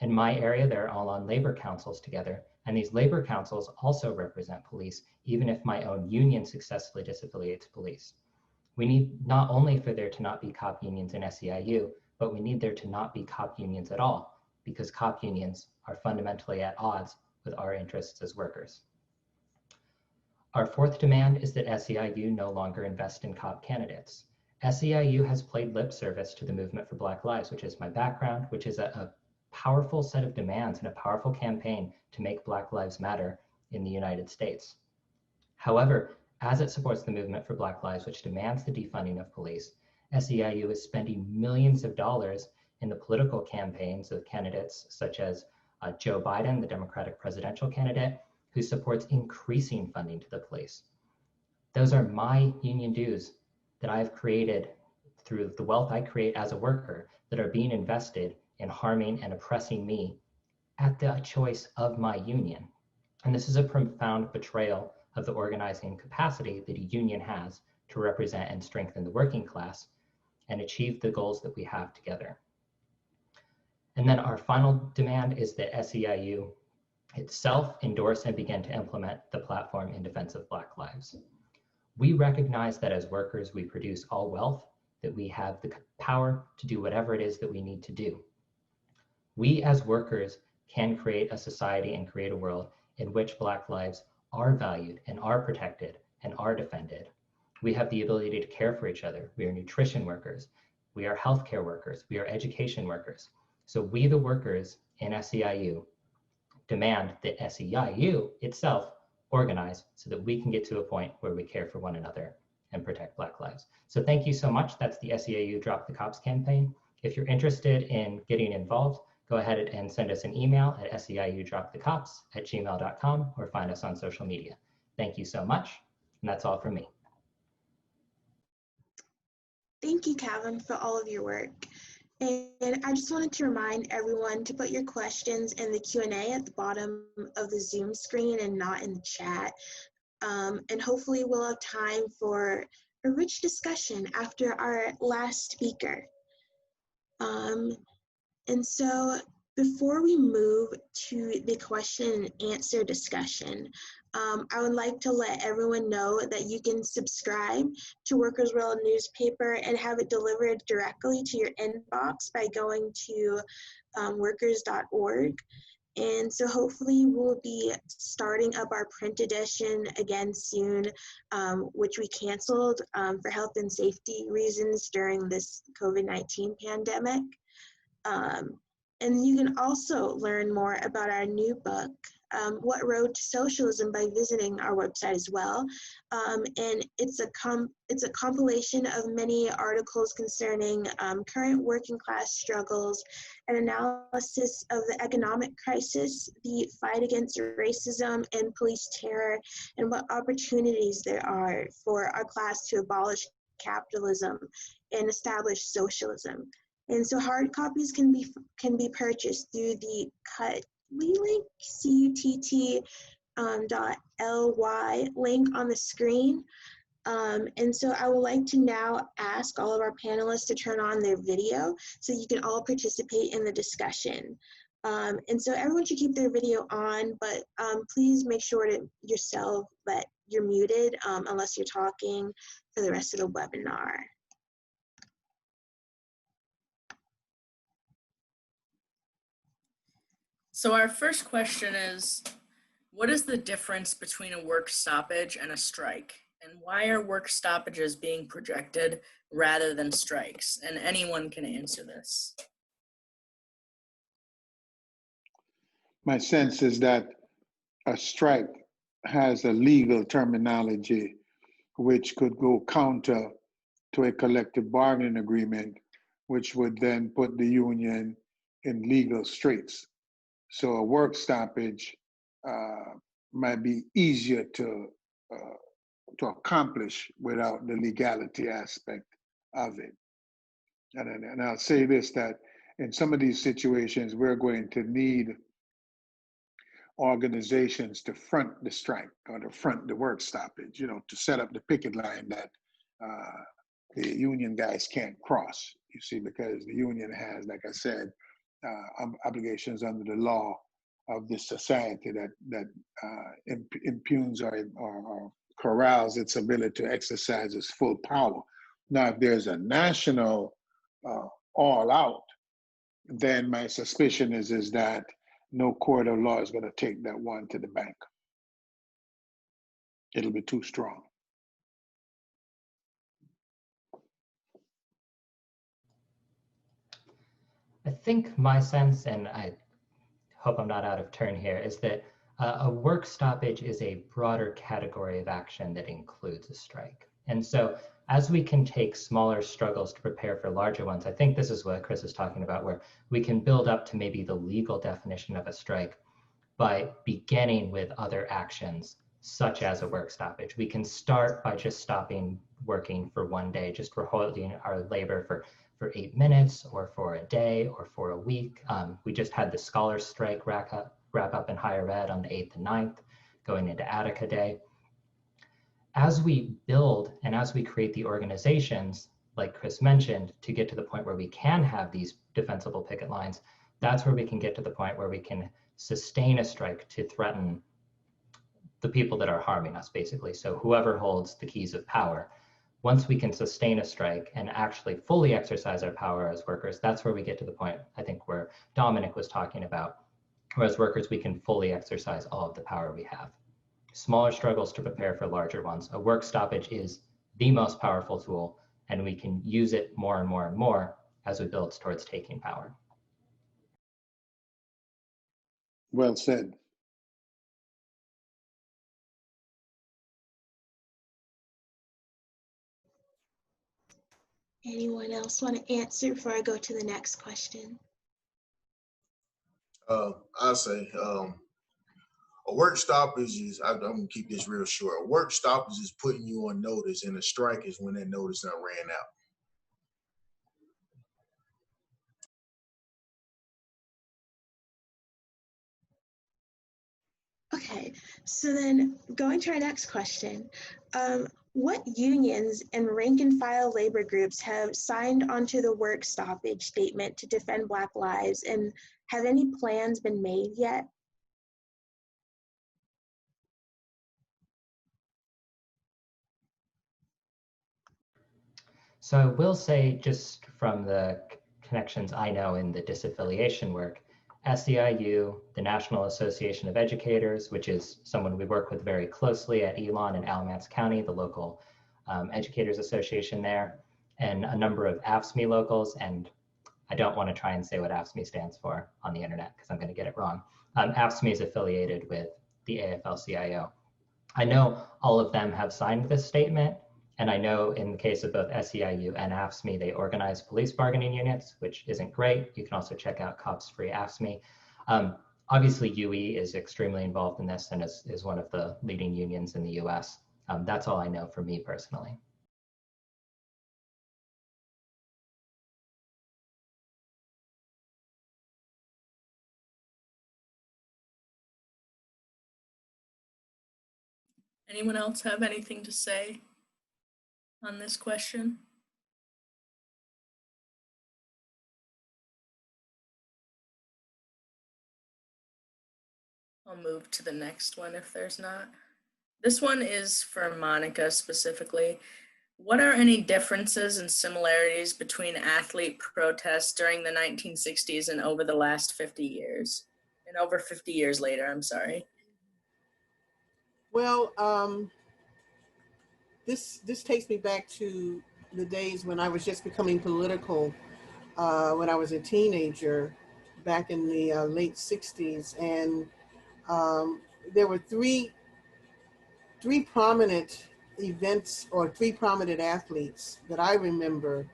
Speaker 12: In my area, they're all on labor councils together, and these labor councils also represent police, even if my own union successfully disaffiliates police. We need not only for there to not be cop unions in SEIU, but we need there to not be cop unions at all, because cop unions are fundamentally at odds with our interests as workers. Our fourth demand is that SEIU no longer invest in cop candidates. SEIU has played lip service to the movement for Black Lives, which is my background, which is a powerful set of demands and a powerful campaign to make Black Lives Matter in the United States. However, as it supports the movement for Black Lives, which demands the defunding of police, SEIU is spending millions of dollars in the political campaigns of candidates such as Joe Biden, the Democratic presidential candidate, who supports increasing funding to the police. Those are my union dues that I've created through the wealth I create as a worker that are being invested in harming and oppressing me at the choice of my union. And this is a profound betrayal of the organizing capacity that a union has to represent and strengthen the working class and achieve the goals that we have together. And then our final demand is that SEIU itself endorse and begin to implement the platform in defense of Black lives. We recognize that as workers, we produce all wealth, that we have the power to do whatever it is that we need to do. We as workers can create a society and create a world in which Black lives are valued and are protected and are defended. We have the ability to care for each other. We are nutrition workers. We are healthcare workers. We are education workers. So we, the workers in SEIU, demand that SEIU itself organize so that we can get to a point where we care for one another and protect Black lives. So thank you so much. That's the SEIU Drop the Cops campaign. If you're interested in getting involved, go ahead and send us an email at seiudropthecops@gmail.com or find us on social media. Thank you so much. And that's all from me.
Speaker 1: Thank you, Calvin, for all of your work. And I just wanted to remind everyone to put your questions in the Q&A at the bottom of the Zoom screen and not in the chat. And hopefully we'll have time for a rich discussion after our last speaker. And so before we move to the question and answer discussion, I would like to let everyone know that you can subscribe to Workers' World newspaper and have it delivered directly to your inbox by going to workers.org. And so hopefully we'll be starting up our print edition again soon, which we canceled for health and safety reasons during this COVID-19 pandemic. And you can also learn more about our new book, What Road to Socialism, by visiting our website as well. And it's a compilation of many articles concerning current working class struggles, an analysis of the economic crisis, the fight against racism and police terror, and what opportunities there are for our class to abolish capitalism and establish socialism. And so hard copies can be purchased through the CUTLY link, CUTT.ly link on the screen. And so I would like to now ask all of our panelists to turn on their video so you can all participate in the discussion. And so everyone should keep their video on, but please make sure to yourself that you're muted unless you're talking for the rest of the webinar.
Speaker 7: So our first question is, what is the difference between a work stoppage and a strike? And why are work stoppages being projected rather than strikes? And anyone can answer this.
Speaker 10: My sense is that a strike has a legal terminology which could go counter to a collective bargaining agreement, which would then put the union in legal straits. So a work stoppage might be easier to accomplish without the legality aspect of it. And I'll say this, that in some of these situations, we're going to need organizations to front the strike or to front the work stoppage, to set up the picket line that the union guys can't cross, you see, because the union has, like I said, obligations under the law of this society that impugns or corrals its ability to exercise its full power. Now, if there's a national all out, then my suspicion is that no court of law is going to take that one to the bank. It'll be too strong.
Speaker 12: I think my sense, and I hope I'm not out of turn here, is that a work stoppage is a broader category of action that includes a strike. And so as we can take smaller struggles to prepare for larger ones, I think this is what Chris is talking about, where we can build up to maybe the legal definition of a strike by beginning with other actions, such as a work stoppage. We can start by just stopping working for one day, just withholding our labor for 8 minutes or for a day or for a week. We just had the scholars strike wrap up in higher ed on the 8th and 9th, going into Attica Day. As we build and as we create the organizations, like Chris mentioned, to get to the point where we can have these defensible picket lines, that's where we can get to the point where we can sustain a strike to threaten the people that are harming us, basically. So whoever holds the keys of power. Once we can sustain a strike and actually fully exercise our power as workers, that's where we get to the point, I think, where Dominic was talking about, where as workers, we can fully exercise all of the power we have. Smaller struggles to prepare for larger ones. A work stoppage is the most powerful tool, and we can use it more and more and more as we build towards taking power.
Speaker 10: Well said.
Speaker 1: Anyone else want to answer before I go to the next question?
Speaker 8: I'll say a work stoppage is, I'm gonna keep this real short. A work stoppage is putting you on notice, and a strike is when that notice done ran out.
Speaker 1: Okay, so then going to our next question. What unions and rank and file labor groups have signed onto the work stoppage statement to defend Black lives, and have any plans been made yet?
Speaker 12: So I will say, just from the connections I know in the disaffiliation work, SEIU, the National Association of Educators, which is someone we work with very closely at Elon and Alamance County, the local educators association there, and a number of AFSCME locals. And I don't want to try and say what AFSCME stands for on the internet because I'm going to get it wrong. AFSCME is affiliated with the AFL-CIO. I know all of them have signed this statement. And I know in the case of both SEIU and AFSCME, they organize police bargaining units, which isn't great. You can also check out Cops Free AFSCME. Obviously, UE is extremely involved in this and is one of the leading unions in the US. That's all I know for me personally.
Speaker 7: Anyone else have anything to say on this question? I'll move to the next one if there's not. This one is for Monica specifically. What are any differences and similarities between athlete protests during the 1960s and over the last 50 years? And over 50 years later, I'm sorry.
Speaker 6: Well, this takes me back to the days when I was just becoming political, when I was a teenager back in the late 60s. And there were three prominent events or three prominent athletes that I remember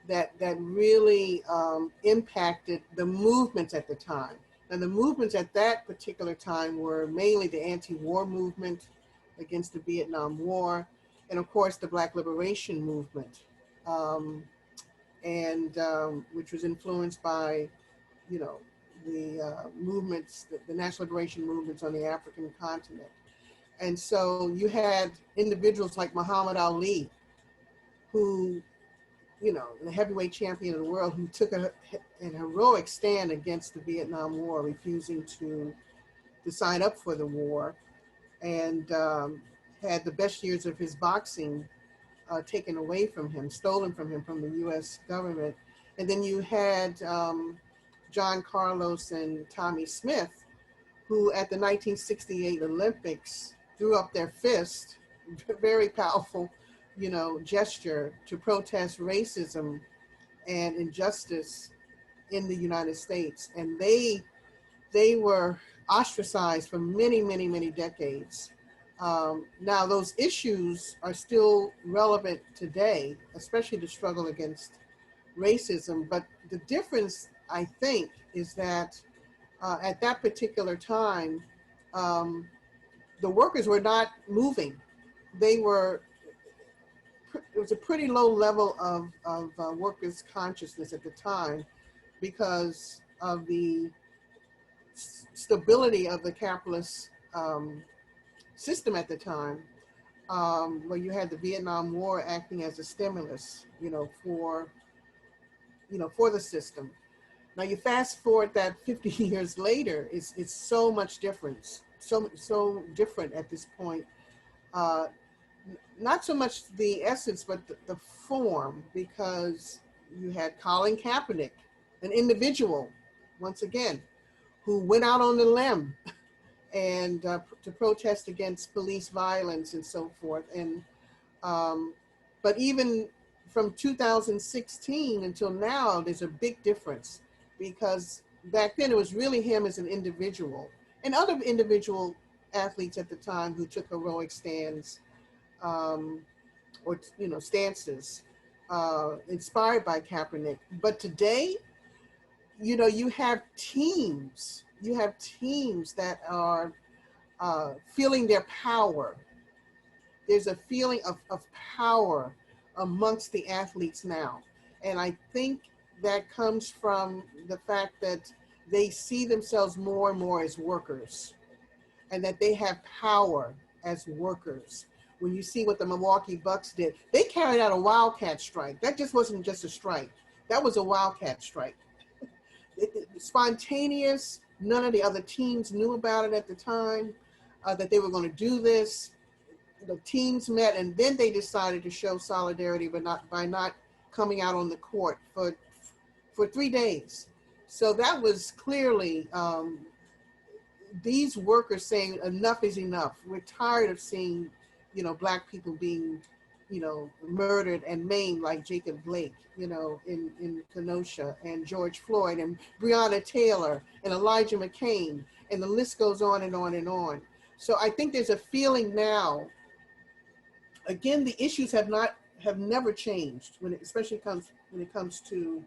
Speaker 6: that really impacted the movements at the time. And the movements at that particular time were mainly the anti-war movement against the Vietnam War, and of course the Black Liberation Movement, which was influenced by, the movements, the national liberation movements on the African continent. And so you had individuals like Muhammad Ali, who the heavyweight champion of the world, who took an heroic stand against the Vietnam War, refusing to sign up for the war, and had the best years of his boxing taken away from him, stolen from him from the U.S. government. And then you had John Carlos and Tommy Smith, who at the 1968 Olympics threw up their fist, very powerful, gesture to protest racism and injustice in the United States. And they were ostracized for many, many, many decades. Now those issues are still relevant today, especially the struggle against racism. But the difference, I think, is that at that particular time, the workers were not moving. It was a pretty low level of workers' consciousness at the time because of the stability of the capitalist system at the time, where you had the Vietnam War acting as a stimulus, for the system. Now you fast forward that 50 years later, it's so much different, so different at this point. Not so much the essence, but the form, because you had Colin Kaepernick, an individual, once again, who went out on the limb and to protest against police violence and so forth. And but even from 2016 until now, there's a big difference, because back then it was really him as an individual and other individual athletes at the time who took heroic stands or stances inspired by Kaepernick. But today, you have teams that are feeling their power. There's a feeling of power amongst the athletes now. And I think that comes from the fact that they see themselves more and more as workers, and that they have power as workers. When you see what the Milwaukee Bucks did, they carried out a wildcat strike. That just wasn't just a strike. That was a wildcat strike. Spontaneous. None of the other teams knew about it at the time, that they were going to do this. The teams met, and then they decided to show solidarity, but by not coming out on the court for 3 days. So that was clearly these workers saying enough is enough. We're tired of seeing, Black people being, murdered and maimed like Jacob Blake, in Kenosha, and George Floyd and Breonna Taylor and Elijah McCain, and the list goes on and on and on. So I think there's a feeling now. Again, the issues have never changed especially when it comes to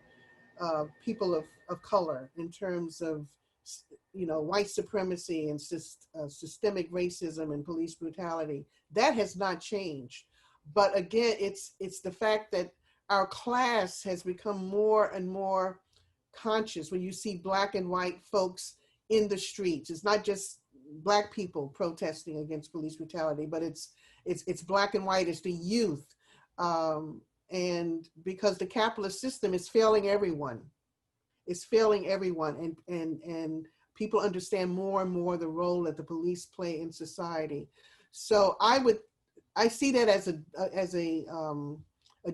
Speaker 6: people of color, in terms of white supremacy and systemic racism and police brutality. That has not changed. But again, it's the fact that our class has become more and more conscious. When you see Black and white folks in the streets, it's not just Black people protesting against police brutality, but it's Black and white, it's the youth. And because the capitalist system is failing everyone. It's failing everyone, and people understand more and more the role that the police play in society. So I see that as a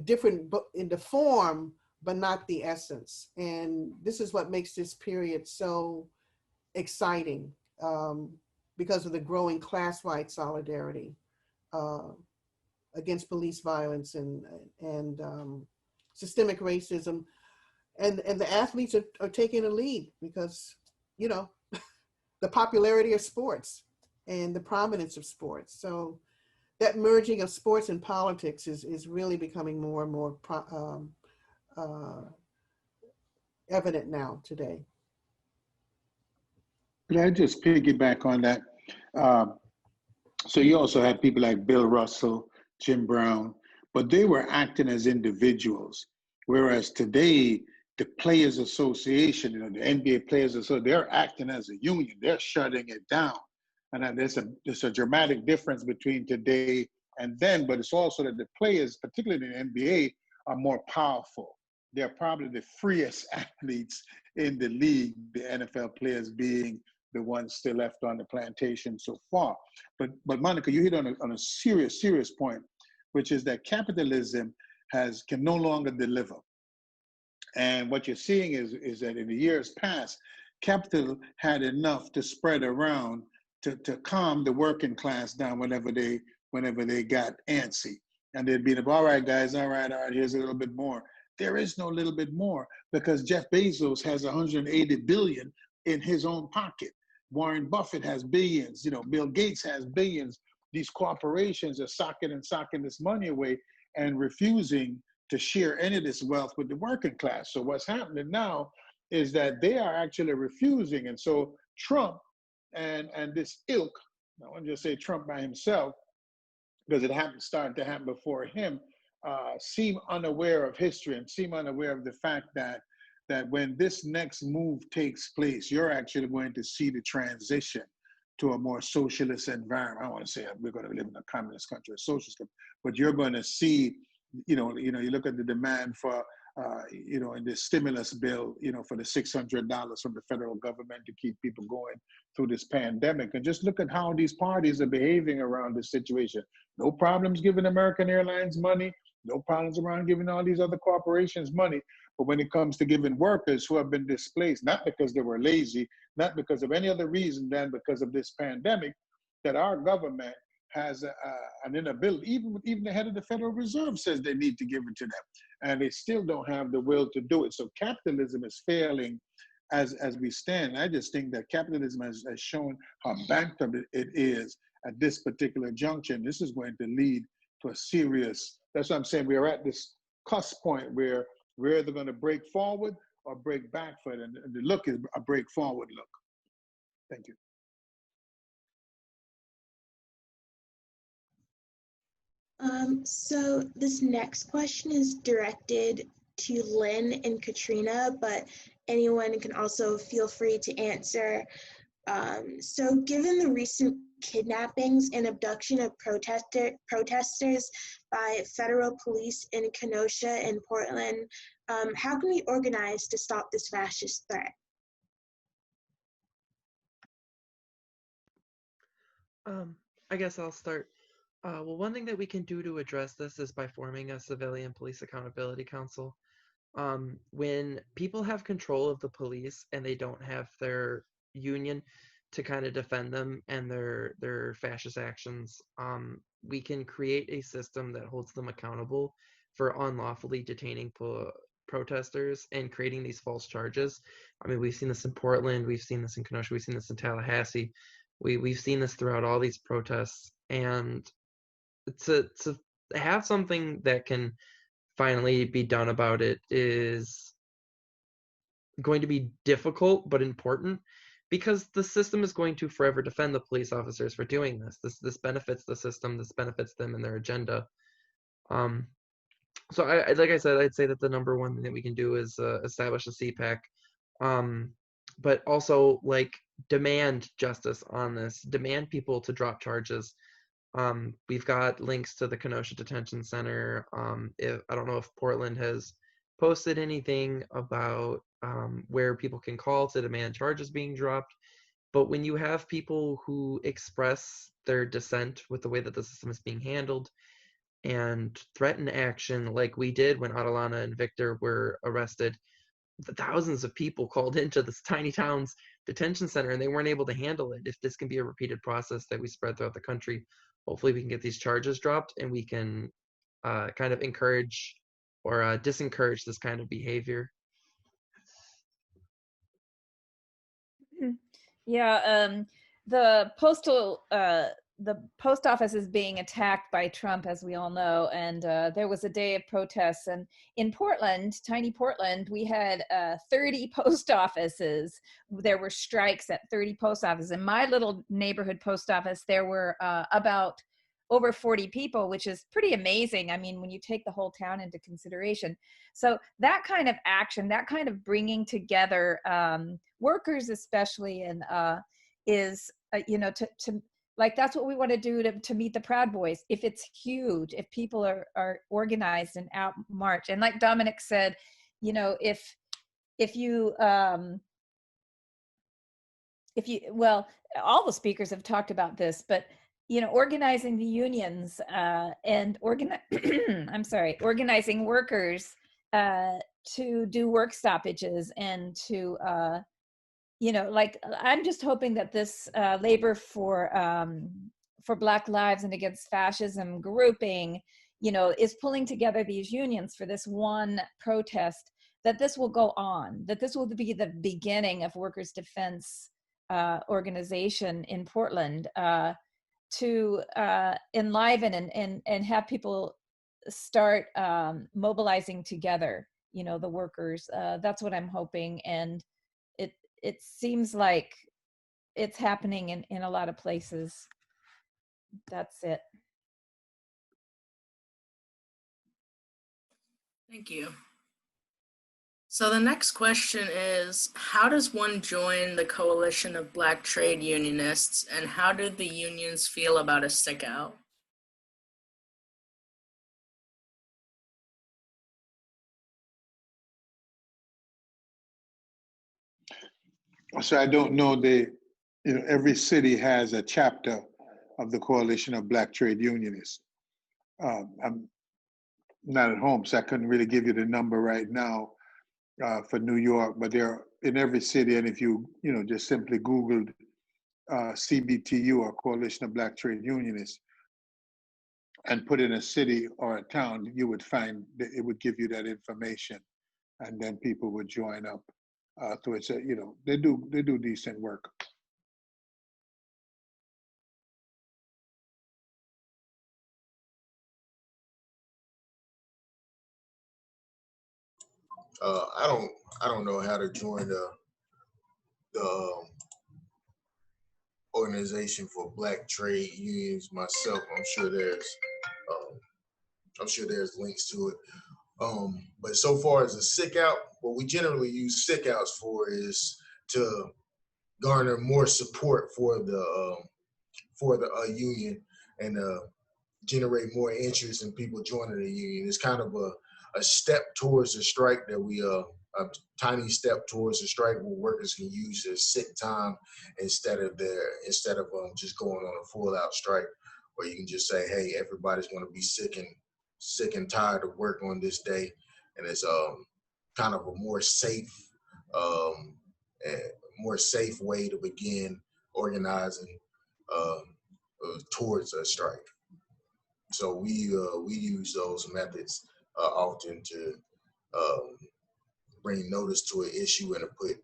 Speaker 6: different in the form, but not the essence. And this is what makes this period so exciting, because of the growing class-wide solidarity against police violence and systemic racism. And the athletes are taking a lead because, the popularity of sports and the prominence of sports. So that merging of sports and politics is really becoming more and more evident now today.
Speaker 10: Could I just piggyback on that? So you also had people like Bill Russell, Jim Brown, but they were acting as individuals. Whereas today, the Players Association, the NBA Players Association, they're acting as a union. They're shutting it down. And there's a dramatic difference between today and then, but it's also that the players, particularly in the NBA, are more powerful. They're probably the freest athletes in the league, the NFL players being the ones still left on the plantation so far. But Monica, you hit on a serious point, which is that capitalism can no longer deliver. And what you're seeing is that in the years past, capital had enough to spread around to calm the working class down whenever they got antsy. And they'd be like, all right, guys, all right, here's a little bit more. There is no little bit more, because Jeff Bezos has 180 billion in his own pocket. Warren Buffett has billions, Bill Gates has billions. These corporations are socking this money away and refusing to share any of this wealth with the working class. So what's happening now is that they are actually refusing. And so Trump and this ilk, I want to just say Trump by himself, because it started to happen before him, seem unaware of history and seem unaware of the fact that when this next move takes place, you're actually going to see the transition to a more socialist environment. I don't want to say we're going to live in a communist country or socialist country, but you're going to see, you look at the demand for, in this stimulus bill, for the $600 from the federal government to keep people going through this pandemic. And just look at how these parties are behaving around this situation. No problems giving American Airlines money, no problems around giving all these other corporations money. But when it comes to giving workers who have been displaced, not because they were lazy, not because of any other reason than because of this pandemic, that our government has an inability, even the head of the Federal Reserve says they need to give it to them, and they still don't have the will to do it. So capitalism is failing as we stand. I just think that capitalism has shown how bankrupt it is at this particular junction. This is going to lead to a serious, that's what I'm saying, we are at this cusp point where we're either going to break forward or break back for it, and the look is a break forward look. Thank you.
Speaker 1: So this next question is directed to Lynn and Katrina, but anyone can also feel free to answer. So given the recent kidnappings and abduction of protesters by federal police in Kenosha and Portland, how can we organize to stop this fascist threat?
Speaker 11: I guess I'll start. Well, one thing that we can do to address this is by forming a civilian police accountability council. When people have control of the police and they don't have their union to kind of defend them and their fascist actions, we can create a system that holds them accountable for unlawfully detaining protesters and creating these false charges. I mean, we've seen this in Portland, we've seen this in Kenosha, we've seen this in Tallahassee. We've seen this throughout all these protests, and to have something that can finally be done about it is going to be difficult but important, because the system is going to forever defend the police officers for doing this. This benefits the system, this benefits them and their agenda. So like I said, I'd say that the number one thing that we can do is establish a CPAC, but also like demand justice on this, demand people to drop charges. We've got links to the Kenosha Detention Center. I don't know if Portland has posted anything about where people can call to demand charges being dropped. But when you have people who express their dissent with the way that the system is being handled and threaten action like we did when Adelana and Victor were arrested, the thousands of people called into this tiny town's detention center and they weren't able to handle it. If this can be a repeated process that we spread throughout the country, hopefully we can get these charges dropped and we can kind of encourage or disencourage this kind of behavior.
Speaker 9: Yeah, the post office is being attacked by Trump, as we all know, and there was a day of protests. And in Portland, tiny Portland, we had 30 post offices. There were strikes at 30 post offices. In my little neighborhood post office, there were about over 40 people, which is pretty amazing. I mean, when you take the whole town into consideration. So that kind of action, that kind of bringing together workers especially, and is, Like, that's what we want to do to meet the Proud Boys. If it's huge, if people are organized and out march. And like Dominic said, you know, if you, well, all the speakers have talked about this, but, you know, organizing the unions and organizing workers to do work stoppages and to, you know, like, I'm just hoping that this labor for Black Lives and Against Fascism grouping, you know, is pulling together these unions for this one protest, that this will go on, that this will be the beginning of workers' defense organization in Portland to enliven and have people start mobilizing together, you know, the workers. That's what I'm hoping. And it seems like it's happening in a lot of places. That's it.
Speaker 7: Thank you. So the next question is, how does one join the coalition of Black trade unionists, and how do the unions feel about a stick out?
Speaker 10: So I don't know, every city has a chapter of the Coalition of Black Trade Unionists. I'm not at home, so I couldn't really give you the number right now for New York, but they're in every city. And if you just simply Googled CBTU, or Coalition of Black Trade Unionists, and put in a city or a town, you would find that it would give you that information, and then people would join up. So it's they do decent work.
Speaker 8: I don't know how to join the organization for Black trade unions myself. I'm sure there's links to it. But so far as a sick out, what we generally use sick outs for is to garner more support for the union and generate more interest in people joining the union. It's kind of a step towards a strike that a tiny step towards a strike where workers can use their sick time instead of just going on a full out strike, where you can just say, hey, everybody's going to be sick and tired of work on this day, and it's kind of a more safe way to begin organizing towards a strike. So we use those methods often to bring notice to an issue and to put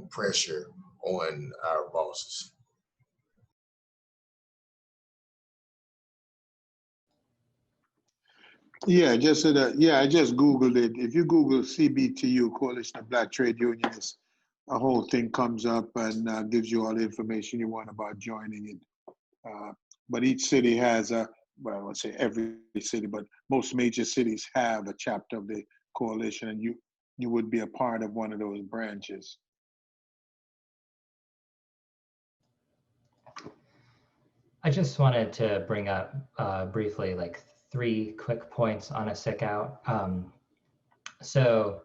Speaker 8: pressure on our bosses.
Speaker 10: Yeah, I just Googled it. If you Google CBTU, Coalition of Black Trade Unionists, a whole thing comes up and gives you all the information you want about joining it. But each city has I won't say every city, but most major cities have a chapter of the coalition, and you would be a part of one of those branches.
Speaker 12: I just wanted to bring up briefly, like, 3 quick points on a sick out. So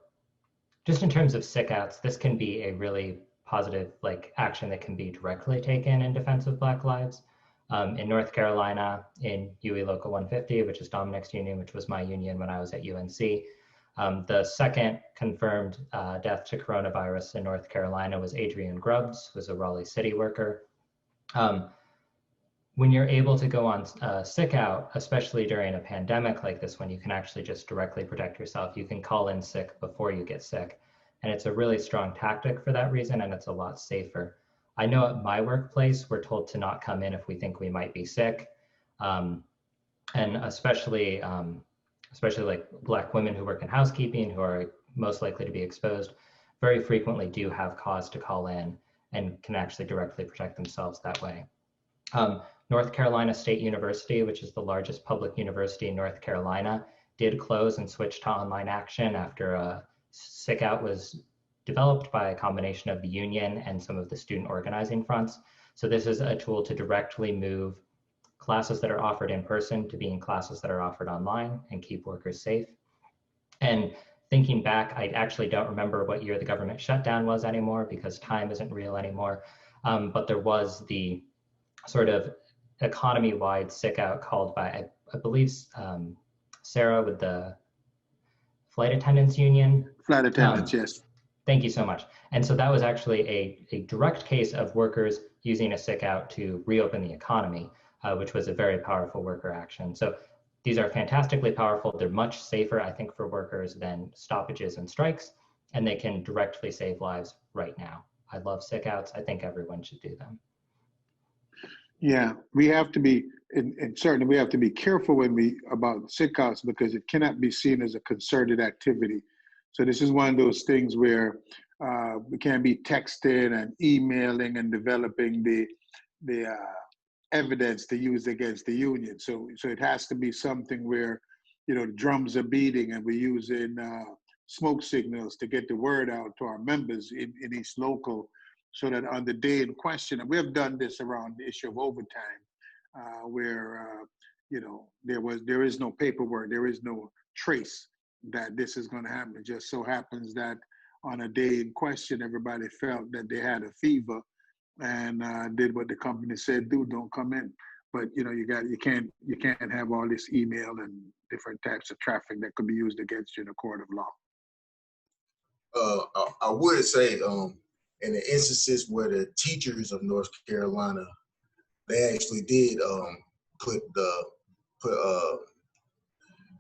Speaker 12: just in terms of sick outs, this can be a really positive action that can be directly taken in defense of Black lives. In North Carolina, in UE Local 150, which is Dominic's union, which was my union when I was at UNC, the second confirmed death to coronavirus in North Carolina was Adrian Grubbs, who was a Raleigh City worker. When you're able to go on sick out, especially during a pandemic like this, when you can actually just directly protect yourself, you can call in sick before you get sick. And it's a really strong tactic for that reason, and it's a lot safer. I know at my workplace, we're told to not come in if we think we might be sick. And especially like Black women who work in housekeeping, who are most likely to be exposed, very frequently do have cause to call in and can actually directly protect themselves that way. North Carolina State University, which is the largest public university in North Carolina, did close and switch to online action after a sick out was developed by a combination of the union and some of the student organizing fronts. So this is a tool to directly move classes that are offered in person to being classes that are offered online and keep workers safe. And thinking back, I actually don't remember what year the government shutdown was anymore because time isn't real anymore. But there was the sort of economy-wide sick out called by, I believe, Sarah with the Flight Attendants Union.
Speaker 10: Flight attendants, yes.
Speaker 12: Thank you so much. And so that was actually a direct case of workers using a sick out to reopen the economy, which was a very powerful worker action. So these are fantastically powerful. They're much safer, I think, for workers than stoppages and strikes, and they can directly save lives right now. I love sick outs. I think everyone should do them.
Speaker 10: Yeah, we have to be, and certainly we have to be careful about sick outs because it cannot be seen as a concerted activity. So this is one of those things where we can't be texting and emailing and developing the evidence to use against the union. So it has to be something where, the drums are beating and we're using smoke signals to get the word out to our members in each local, so that on the day in question, and we have done this around the issue of overtime, where there is no paperwork, there is no trace that this is going to happen. It just so happens that on a day in question, everybody felt that they had a fever and did what the company said, don't come in. But you can't have all this email and different types of traffic that could be used against you in a court of law.
Speaker 8: I would say in the instances where the teachers of North Carolina, they actually did put the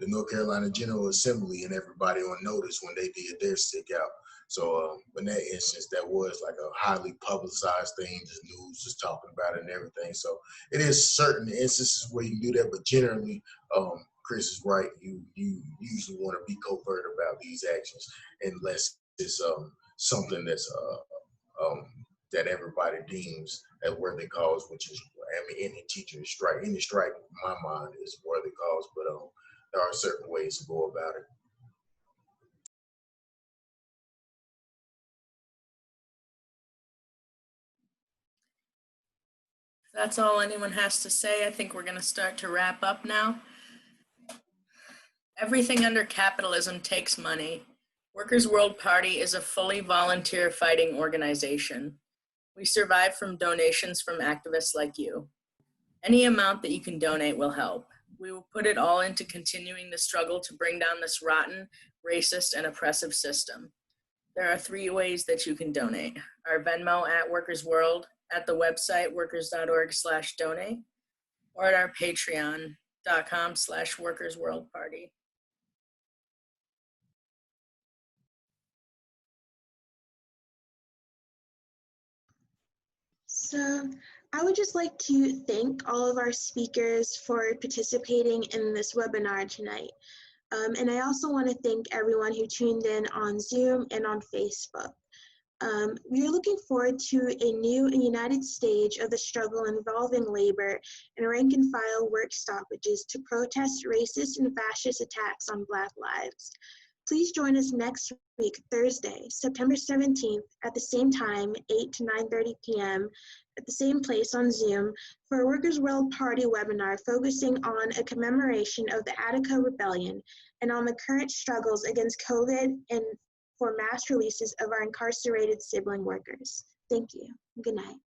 Speaker 8: North Carolina General Assembly and everybody on notice when they did their stick out. So in that instance, that was like a highly publicized thing. The news was talking about it and everything. So it is certain instances where you do that, but generally, Chris is right. You usually want to be covert about these actions unless it's something that's that everybody deems as worthy cause, which is, any teacher strike, any strike, in my mind, is worthy cause. But there are certain ways to go about it.
Speaker 7: If that's all anyone has to say, I think we're going to start to wrap up now. Everything under capitalism takes money. Workers' World Party is a fully volunteer fighting organization. We survive from donations from activists like you. Any amount that you can donate will help. We will put it all into continuing the struggle to bring down this rotten, racist, and oppressive system. There are 3 ways that you can donate. Our Venmo at Workers World, at the website workers.org/donate, or at our patreon.com/workersworldparty.
Speaker 1: So I would just like to thank all of our speakers for participating in this webinar tonight. And I also want to thank everyone who tuned in on Zoom and on Facebook. We are looking forward to a new and united stage of the struggle involving labor and rank and file work stoppages to protest racist and fascist attacks on Black lives. Please join us next week, Thursday, September 17th, at the same time, 8 to 9:30 p.m., at the same place on Zoom, for a Workers' World Party webinar focusing on a commemoration of the Attica Rebellion and on the current struggles against COVID and for mass releases of our incarcerated sibling workers. Thank you. Good night.